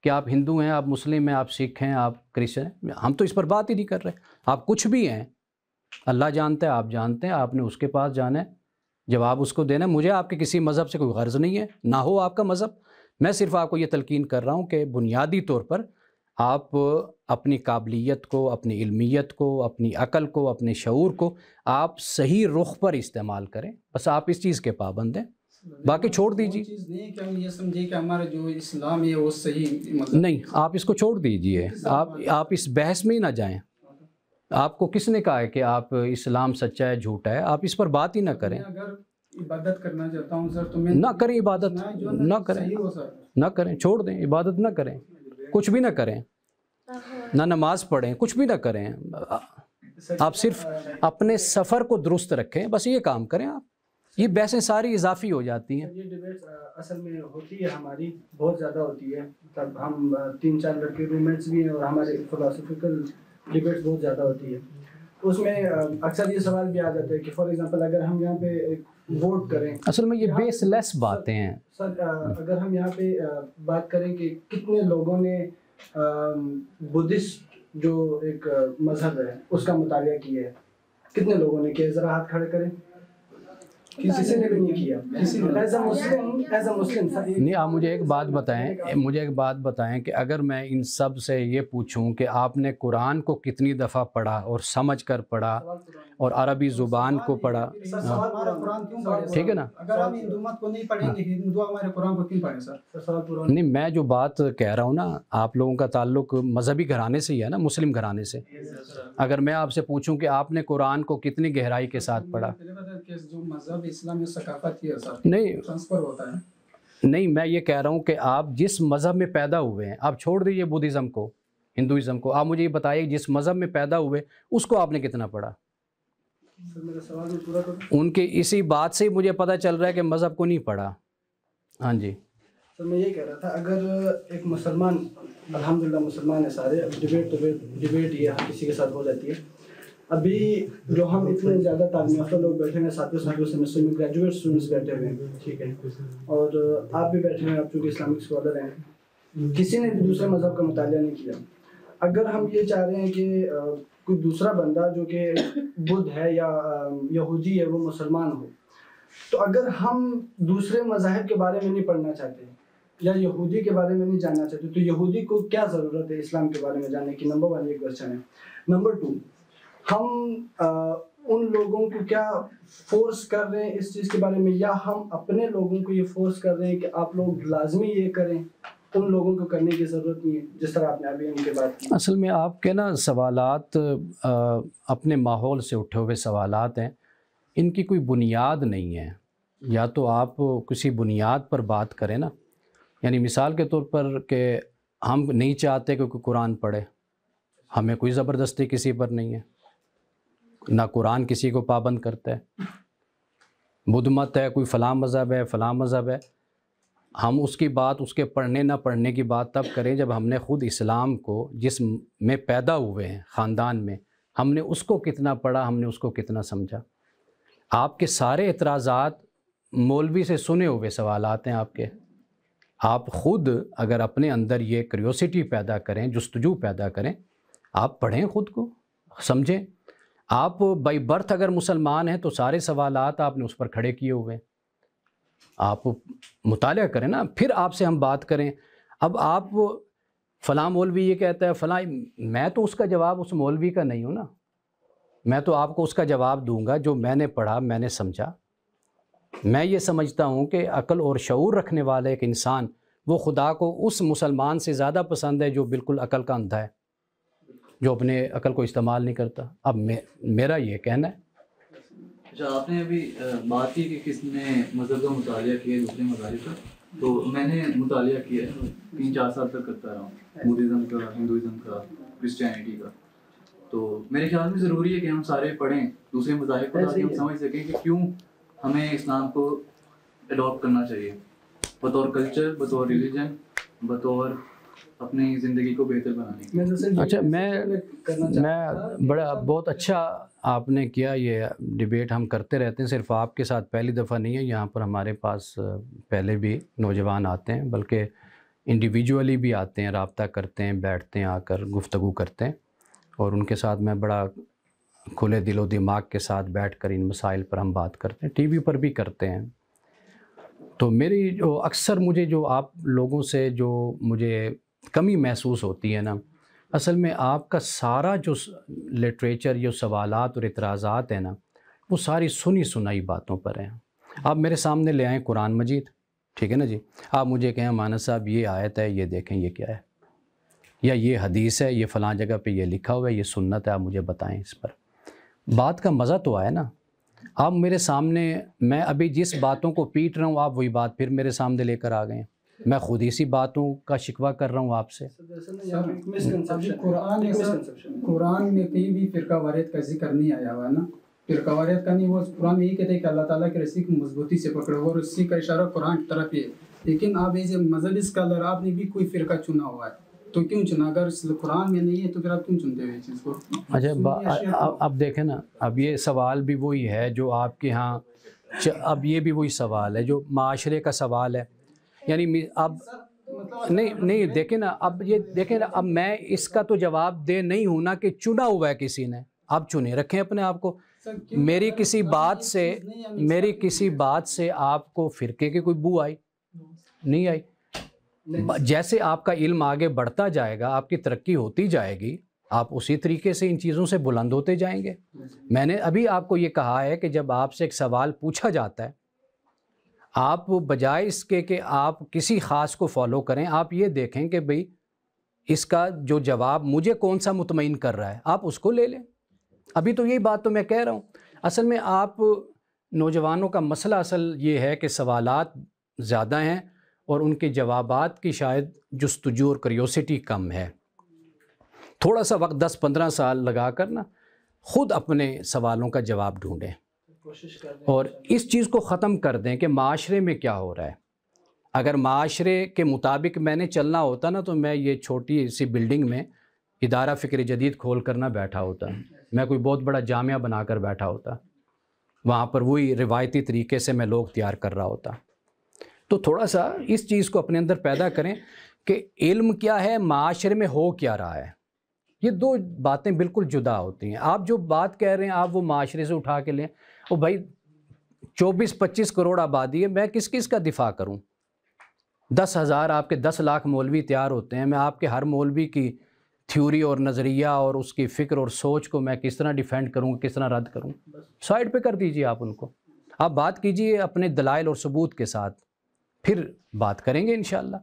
Speaker 1: کہ آپ ہندو ہیں, آپ مسلم ہیں, آپ سکھ ہیں, آپ کرسچن ہیں. ہم تو اس پر بات ہی نہیں کر رہے. آپ کچھ بھی ہیں, اللہ جانتا ہے, آپ جانتے ہیں, آپ نے اس کے پاس جانا ہے, جواب اس کو دینا ہے. مجھے آپ کے کسی مذہب سے کوئی غرض نہیں ہے, نہ ہو آپ کا مذہب. میں صرف آپ کو یہ تلقین کر رہا ہوں کہ بنیادی طور پر آپ اپنی قابلیت کو, اپنی علمیت کو, اپنی عقل کو, اپنے شعور کو آپ صحیح رخ پر استعمال کریں. بس آپ اس چیز کے پابند ہیں, باقی چھوڑ دیجیے.
Speaker 5: چیز نہیں کہ ہم یہ سمجھے کہ ہمارا جو اسلام ہے وہ صحیح مطلب
Speaker 1: نہیں, آپ اس کو چھوڑ دیجیے. آپ اس بحث میں ہی نہ جائیں. آپ کو کس نے کہا ہے کہ آپ اسلام سچا ہے جھوٹا ہے؟ آپ اس پر بات ہی نہ کریں.
Speaker 5: اگر عبادت کرنا چاہتا ہوں سر تو میں
Speaker 1: نہ کریں عبادت, نہ کریں, نہ کریں, چھوڑ دیں عبادت, نہ کریں, کچھ بھی نہ کریں, نہ نماز پڑھیں, کچھ بھی نہ کریں. آپ صرف اپنے سفر کو درست رکھیں, بس یہ کام کریں. آپ یہ بحثیں ساری اضافی ہو جاتی ہیں.
Speaker 2: یہ ڈیبیٹ اصل میں ہوتی ہے ہماری, بہت زیادہ ہوتی ہے. تب ہم 3-4 لڑکے روم میٹس بھی ہیں اور ہمارے فلاسفیکل ڈیبیٹس بہت زیادہ ہوتی ہے. اس میں اکثر یہ سوال بھی آ جاتا ہے کہ فار ایگزامپل اگر ہم یہاں پہ ووٹ کریں,
Speaker 1: اصل میں یہ بیس لیس باتیں ہیں
Speaker 2: سر. اگر ہم یہاں پہ بات کریں کہ کتنے لوگوں نے بدھسٹ جو ایک مذہب ہے اس کا مطالعہ کیا ہے, کتنے لوگوں نے کیا, ذرا ہاتھ کھڑے کریں. کسی نے بھی نہیں کیا. ایز اے مسلم
Speaker 1: نہیں، آپ مجھے ایک بات بتائیں کہ اگر میں ان سب سے یہ پوچھوں کہ آپ نے قرآن کو کتنی دفعہ پڑھا اور سمجھ کر پڑھا اور عربی زبان کو پڑھا، ٹھیک ہے نا؟
Speaker 5: اگر ہم ہندو مت کو نہیں پڑھیں گے، ہندو ہمارے قرآن کو کیوں پڑھیں سر؟
Speaker 1: نہیں، میں جو بات کہہ رہا ہوں نا، آپ لوگوں کا تعلق مذہبی گھرانے سے ہی ہے نا، مسلم گھرانے سے. اگر میں آپ سے پوچھوں کہ آپ نے قرآن کو کتنی گہرائی کے ساتھ پڑھا،
Speaker 5: جو مذہب اسلامی ثقافت ہے سر،
Speaker 1: نہیں
Speaker 5: ٹرانسفر ہوتا ہے.
Speaker 1: نہیں، میں یہ کہہ رہا ہوں کہ آپ جس مذہب میں پیدا ہوئے ہیں، آپ چھوڑ دیجیے بدھزم کو، ہندوازم کو، آپ مجھے یہ بتائیے جس مذہب میں پیدا ہوئے اس کو آپ نے کتنا پڑھا؟ ان کے اسی بات سے مجھے پتہ چل رہا ہے کہ مذہب کو نہیں پڑھا. ہاں جی
Speaker 2: سر، میں یہ کہہ رہا تھا اگر ایک مسلمان، الحمدللہ مسلمان ہے سارے، ڈبیٹ یہ ہر کسی کے ساتھ ہو جاتی ہے. ابھی جو ہم اتنے زیادہ تعلیم یافتہ لوگ بیٹھے ہیں، ساتھیوں سیمسٹر میں گریجویٹ اسٹوڈنٹس بیٹھے ہوئے ہیں، ٹھیک ہے، اور آپ بھی بیٹھے ہیں، آپ چونکہ اسلامک اسکالر ہیں، کسی نے دوسرے مذہب کا مطالعہ نہیں کیا. اگر ہم یہ چاہ رہے ہیں کہ کوئی دوسرا بندہ جو کہ بدھ ہے یا یہودی ہے وہ مسلمان ہو، تو اگر ہم دوسرے مذاہب کے بارے میں نہیں پڑھنا چاہتے یا یہودی کے بارے میں نہیں جاننا چاہتے، تو یہودی کو کیا ضرورت ہے اسلام کے بارے میں جاننے کی؟ نمبر 1 یہ کوشچن ہے. نمبر 2، ہم ان لوگوں کو کیا فورس کر رہے ہیں اس چیز کے بارے میں، یا ہم اپنے لوگوں کو یہ فورس کر رہے ہیں کہ آپ لوگ لازمی یہ کریں، ان لوگوں کو کرنے کی ضرورت نہیں ہے، جس طرح آپ نے ابھی ان کے بات کی؟
Speaker 1: اصل میں آپ کے نا سوالات اپنے ماحول سے اٹھے ہوئے سوالات ہیں، ان کی کوئی بنیاد نہیں ہے. یا تو آپ کسی بنیاد پر بات کریں نا، یعنی مثال کے طور پر کہ ہم نہیں چاہتے کہ کوئی قرآن پڑھے، ہمیں کوئی زبردستی کسی پر نہیں ہے، نہ قرآن کسی کو پابند کرتا ہے. بدھ مت ہے، کوئی فلاں مذہب ہے، فلاں مذہب ہے، ہم اس کی بات، اس کے پڑھنے نہ پڑھنے کی بات تب کریں جب ہم نے خود اسلام کو، جس میں پیدا ہوئے ہیں خاندان میں، ہم نے اس کو کتنا پڑھا، ہم نے اس کو کتنا سمجھا. آپ کے سارے اعتراضات مولوی سے سنے ہوئے سوالات ہیں آپ کے. آپ خود اگر اپنے اندر یہ کریوسٹی پیدا کریں، جستجو پیدا کریں، آپ پڑھیں، خود کو سمجھیں. آپ بائی برتھ اگر مسلمان ہیں تو سارے سوالات آپ نے اس پر کھڑے کیے ہوئے ہیں. آپ مطالعہ کریں نا، پھر آپ سے ہم بات کریں. اب آپ فلاں مولوی یہ کہتا ہے فلاں، میں تو اس کا جواب اس مولوی کا نہیں ہوں نا، میں تو آپ کو اس کا جواب دوں گا جو میں نے پڑھا، میں نے سمجھا. میں یہ سمجھتا ہوں کہ عقل اور شعور رکھنے والا ایک انسان، وہ خدا کو اس مسلمان سے زیادہ پسند ہے جو بالکل عقل کا اندھا ہے، جو اپنے عقل کو استعمال نہیں کرتا. اب میرا یہ کہنا ہے.
Speaker 6: اچھا، آپ نے ابھی بات کی کہ کس نے مذہب کا مطالعہ کیا دوسرے مذاہب کا، تو میں نے مطالعہ کیا ہے، 3-4 سال تک کرتا رہا ہوں، بدھزم کا، ہندوازم کا، کرسچینٹی کا. تو میرے خیال میں ضروری ہے کہ ہم سارے پڑھیں دوسرے مذاہب کو، تاکہ ہم سمجھ سکیں کہ کیوں ہمیں اسلام کو اڈاپٹ کرنا چاہیے بطور کلچر، بطور ریلیجن، بطور اپنی زندگی کو بہتر بنانے.
Speaker 1: اچھا، میں بہت اچھا آپ نے کیا. یہ ڈیبیٹ ہم کرتے رہتے ہیں، صرف آپ کے ساتھ پہلی دفعہ نہیں ہے. یہاں پر ہمارے پاس پہلے بھی نوجوان آتے ہیں، بلکہ انڈیویجولی بھی آتے ہیں، رابطہ کرتے ہیں، بیٹھتے ہیں، آ کر گفتگو کرتے ہیں، اور ان کے ساتھ میں بڑا کھلے دل و دماغ کے ساتھ بیٹھ کر ان مسائل پر ہم بات کرتے ہیں. ٹی وی پر بھی کرتے ہیں. تو میری جو اکثر مجھے جو آپ لوگوں سے جو مجھے کمی محسوس ہوتی ہے نا، اصل میں آپ کا سارا جو لٹریچر، جو سوالات اور اعتراضات ہیں نا، وہ ساری سنی سنائی باتوں پر ہیں. آپ میرے سامنے لے آئیں قرآن مجید، ٹھیک ہے نا جی، آپ مجھے کہیں مانس صاحب یہ آیت ہے، یہ دیکھیں یہ کیا ہے، یا یہ حدیث ہے، یہ فلاں جگہ پہ یہ لکھا ہوا ہے، یہ سنت ہے، آپ مجھے بتائیں اس پر. بات کا مزہ تو آیا نا. آپ میرے سامنے، میں ابھی جس باتوں کو پیٹ رہا ہوں، آپ وہی بات پھر میرے سامنے لے کر آ گئے ہیں. میں خود اسی باتوں کا شکوہ کر رہا ہوں آپ سے.
Speaker 5: قرآن میں کہیں بھی فرقہ واریت کا ذکر نہیں آیا ہوا ہے نا. فرقہ واریت کا نہیں، وہ قرآن میں یہ کہتے ہیں کہ اللہ تعالیٰ کے رسی کو مضبوطی سے پکڑو، اور اسی کا اشارہ قرآن کی طرف ہے. لیکن آپ ایسے مذہبی اسکالر، آپ نے بھی کوئی فرقہ چنا ہوا ہے، تو کیوں چنا؟ اگر قرآن میں نہیں ہے تو پھر آپ کیوں چنتے ہوئے اس چیز کو؟
Speaker 1: اچھا، اب دیکھیں نا، اب یہ سوال بھی وہی ہے جو آپ کے ہاں، اب یہ بھی وہی سوال ہے جو معاشرے کا سوال ہے. یعنی اب نہیں دیکھیں نا، اب یہ دیکھیں نا، اب میں اس کا تو جواب دے نہیں ہوں نا کہ چنا ہوا ہے کسی نے. آپ چنے رکھیں اپنے آپ کو. میری کسی بات سے آپ کو فرقے کی کوئی بو آئی نہیں آئی. جیسے آپ کا علم آگے بڑھتا جائے گا، آپ کی ترقی ہوتی جائے گی، آپ اسی طریقے سے ان چیزوں سے بلند ہوتے جائیں گے. میں نے ابھی آپ کو یہ کہا ہے کہ جب آپ سے ایک سوال پوچھا جاتا ہے، آپ بجائے اس کے کہ آپ کسی خاص کو فالو کریں، آپ یہ دیکھیں کہ بھئی اس کا جو جواب مجھے کون سا مطمئن کر رہا ہے، آپ اس کو لے لیں. ابھی تو یہی بات تو میں کہہ رہا ہوں. اصل میں آپ نوجوانوں کا مسئلہ اصل یہ ہے کہ سوالات زیادہ ہیں اور ان کے جوابات کی شاید جستجو اور کریوسٹی کم ہے. تھوڑا سا وقت 10-15 سال لگا کر نا خود اپنے سوالوں کا جواب ڈھونڈیں اور اس چیز کو ختم کر دیں کہ معاشرے میں کیا ہو رہا ہے. اگر معاشرے کے مطابق میں نے چلنا ہوتا نا تو میں یہ چھوٹی سی بلڈنگ میں ادارہ فکر جدید کھول کر نہ بیٹھا ہوتا، میں کوئی بہت بڑا جامعہ بنا کر بیٹھا ہوتا، وہاں پر وہی روایتی طریقے سے میں لوگ تیار کر رہا ہوتا. تو تھوڑا سا اس چیز کو اپنے اندر پیدا کریں کہ علم کیا ہے، معاشرے میں ہو کیا رہا ہے. یہ دو باتیں بالکل جدا ہوتی ہیں. آپ جو بات کہہ رہے ہیں آپ وہ معاشرے سے اٹھا کے لیں. او بھائی 24-25 کروڑ آبادی ہے، میں کس کس کا دفاع کروں؟ 10,000 آپ کے 10 لاکھ مولوی تیار ہوتے ہیں، میں آپ کے ہر مولوی کی تھیوری اور نظریہ اور اس کی فکر اور سوچ کو میں کس طرح ڈیفینڈ کروں، کس طرح رد کروں؟ سائڈ پہ کر دیجئے آپ ان کو. آپ بات کیجئے اپنے دلائل اور ثبوت کے ساتھ، پھر بات کریں گے انشاءاللہ.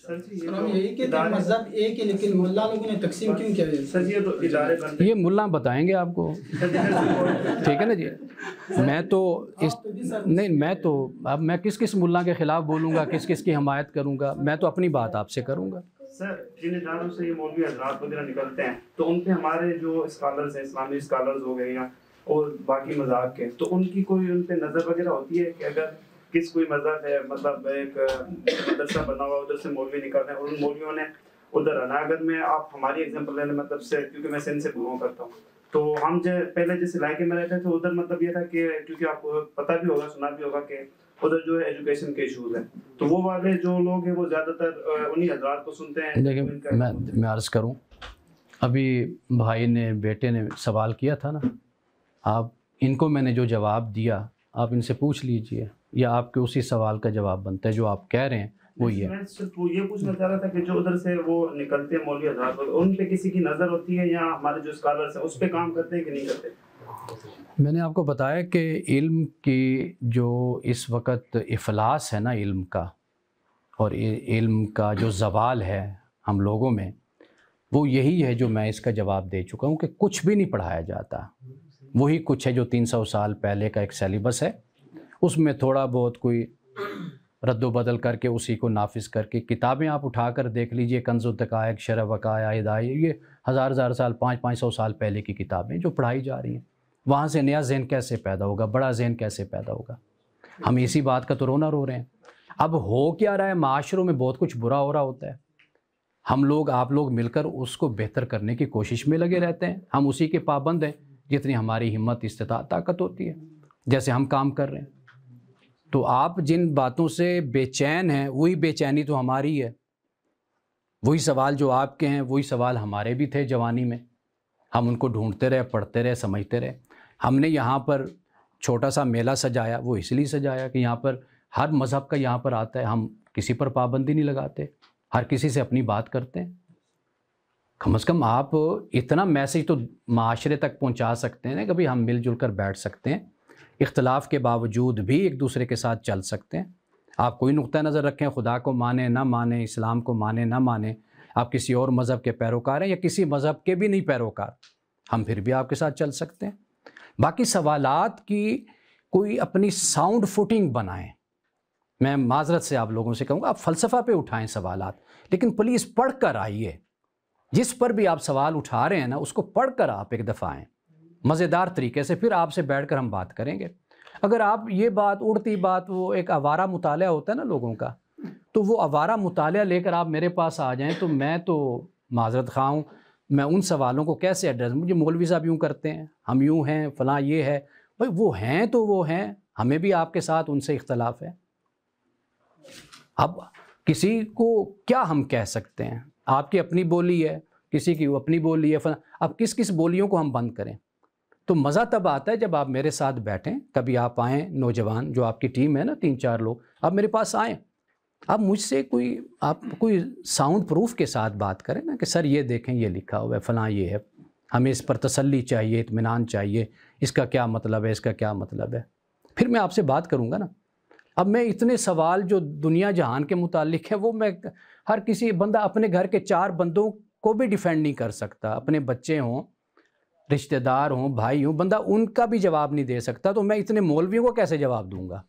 Speaker 5: مذہب ایک ہے لیکن ملا لوگوں نے تقسیم کیوں کیا ہے؟ سر یہ تو ادارے بنتے ہیں،
Speaker 1: یہ ملا بتائیں گے آپ کو، ٹھیک ہے نا جی. میں تو میں تو اب میں کس ملا کے خلاف بولوں گا، کس کی حمایت کروں گا؟ میں تو اپنی بات آپ سے کروں گا.
Speaker 7: سر جن اداروں سے یہ مولوی حضرات وغیرہ نکلتے ہیں تو ان پہ ہمارے جو اسکالرز ہیں، اسلامی اسکالرز ہو گئے یا اور باقی مذاہب کے، تو ان کی کوئی ان پہ نظر وغیرہ ہوتی ہے کہ اگر کس کوئی مذہب ہے، مطلب ایک مدرسہ بنا ہوا ادھر سے مولوی نکل رہے ہیں اور ان مولویوں نے ادھر آنا. اگر میں آپ ہماری ایگزامپل لینے مطلب سے، کیونکہ میں سندھ سے بلونگ کرتا ہوں، تو ہم پہلے جس علاقے میں رہتے تھے ادھر مطلب یہ تھا کہ کیونکہ آپ کو پتہ بھی ہوگا، سنا بھی ہوگا کہ ادھر جو ہے ایجوکیشن کے ایشوز ہیں، تو وہ والے جو لوگ ہیں وہ زیادہ تر انہی حضرات کو سنتے ہیں.
Speaker 1: دیکھیں میں عرض کروں، ابھی بھائی نے بیٹے نے سوال کیا تھا نا، آپ ان کو میں نے جو جواب دیا آپ ان سے پوچھ لیجئے، یا آپ کے اسی سوال کا جواب بنتا ہے جو آپ کہہ رہے ہیں وہی ہے.
Speaker 7: میں صرف یہ پوچھنا چاہ رہا تھا کہ جو ادھر سے وہ نکلتے ہیں مولوی حضرات، ان پہ کسی کی نظر ہوتی ہے یا ہمارے جو اسکالرس ہیں اس پہ کام کرتے ہیں کہ نہیں کرتے؟
Speaker 1: میں نے آپ کو بتایا کہ علم کی جو اس وقت افلاس ہے نا علم کا، اور علم کا جو زوال ہے ہم لوگوں میں، وہ یہی ہے جو میں اس کا جواب دے چکا ہوں کہ کچھ بھی نہیں پڑھایا جاتا. وہی کچھ ہے جو 300 سال پہلے کا ایک سیلیبس ہے، اس میں تھوڑا بہت کوئی رد و بدل کر کے اسی کو نافذ کر کے کتابیں آپ اٹھا کر دیکھ لیجئے، کنز الدقائق، شرح وقائع، ہدایہ، یہ ہزار سال 500 سال پہلے کی کتابیں جو پڑھائی جا رہی ہیں. وہاں سے نیا ذہن کیسے پیدا ہوگا، بڑا ذہن کیسے پیدا ہوگا؟ ہم اسی بات کا تو رونا رو رہے ہیں. اب ہو کیا رہا ہے، معاشروں میں بہت کچھ برا ہو رہا ہوتا ہے، ہم لوگ آپ لوگ مل کر اس کو بہتر کرنے کی کوشش میں لگے رہتے ہیں. ہم اسی کے پابند ہیں جتنی ہماری ہمت، استطاعت، طاقت ہوتی ہے، جیسے ہم کام کر رہے ہیں. تو آپ جن باتوں سے بے چین ہیں وہی بے چینی تو ہماری ہے. وہی سوال جو آپ کے ہیں وہی سوال ہمارے بھی تھے جوانی میں. ہم ان کو ڈھونڈتے رہے، پڑھتے رہے، سمجھتے رہے. ہم نے یہاں پر چھوٹا سا میلہ سجایا، وہ اس لیے سجایا کہ یہاں پر ہر مذہب کا یہاں پر آتا ہے. ہم کسی پر پابندی نہیں لگاتے، ہر کسی سے اپنی بات کرتے ہیں. کم از کم آپ اتنا میسیج تو معاشرے تک پہنچا سکتے ہیں نا، کبھی ہم مل جل کر بیٹھ سکتے ہیں، اختلاف کے باوجود بھی ایک دوسرے کے ساتھ چل سکتے ہیں. آپ کوئی نقطہ نظر رکھیں، خدا کو مانیں نہ مانیں، اسلام کو مانیں نہ مانیں، آپ کسی اور مذہب کے پیروکار ہیں یا کسی مذہب کے بھی نہیں پیروکار، ہم پھر بھی آپ کے ساتھ چل سکتے ہیں. باقی سوالات کی کوئی اپنی ساؤنڈ فوٹنگ بنائیں. میں معذرت سے آپ لوگوں سے کہوں گا، آپ فلسفہ پہ اٹھائیں سوالات، لیکن پلیز پڑھ کر آئیے. جس پر بھی آپ سوال اٹھا رہے ہیں نا اس کو پڑھ کر آپ ایک دفعہ آئیں مزیدار طریقے سے، پھر آپ سے بیٹھ کر ہم بات کریں گے. اگر آپ یہ بات اڑتی بات، وہ ایک آوارہ مطالعہ ہوتا ہے نا لوگوں کا، تو وہ آوارہ مطالعہ لے کر آپ میرے پاس آ جائیں تو میں تو معذرت خواہ ہوں، میں ان سوالوں کو کیسے ایڈریس، مجھے مولوی صاحب یوں کرتے ہیں، ہم یوں ہیں، فلاں یہ ہے. بھائی وہ ہیں تو وہ ہیں، ہمیں بھی آپ کے ساتھ ان سے اختلاف ہے. اب کسی کو کیا ہم کہہ سکتے ہیں؟ آپ کی اپنی بولی ہے، کسی کی اپنی بولی ہے. اب کس بولیوں کو ہم بند کریں؟ تو مزہ تب آتا ہے جب آپ میرے ساتھ بیٹھیں، کبھی آپ آئیں، نوجوان جو آپ کی ٹیم ہے نا 3-4 لوگ، آپ میرے پاس آئیں، آپ مجھ سے آپ کوئی ساؤنڈ پروف کے ساتھ بات کریں نا کہ سر یہ دیکھیں یہ لکھا ہوا ہے فلاں یہ ہے، ہمیں اس پر تسلی چاہیے، اطمینان چاہیے، اس کا کیا مطلب ہے، اس کا کیا مطلب ہے، پھر میں آپ سے بات کروں گا نا۔ اب میں اتنے سوال جو دنیا جہان کے متعلق ہے وہ میں ہر کسی بندہ اپنے گھر کے 4 بندوں کو بھی ڈیفینڈ نہیں کر سکتا، اپنے بچے ہوں، رشتہ دار ہوں، بھائی ہوں، بندہ ان کا بھی جواب نہیں دے سکتا، تو میں اتنے مولویوں کو کیسے جواب دوں گا؟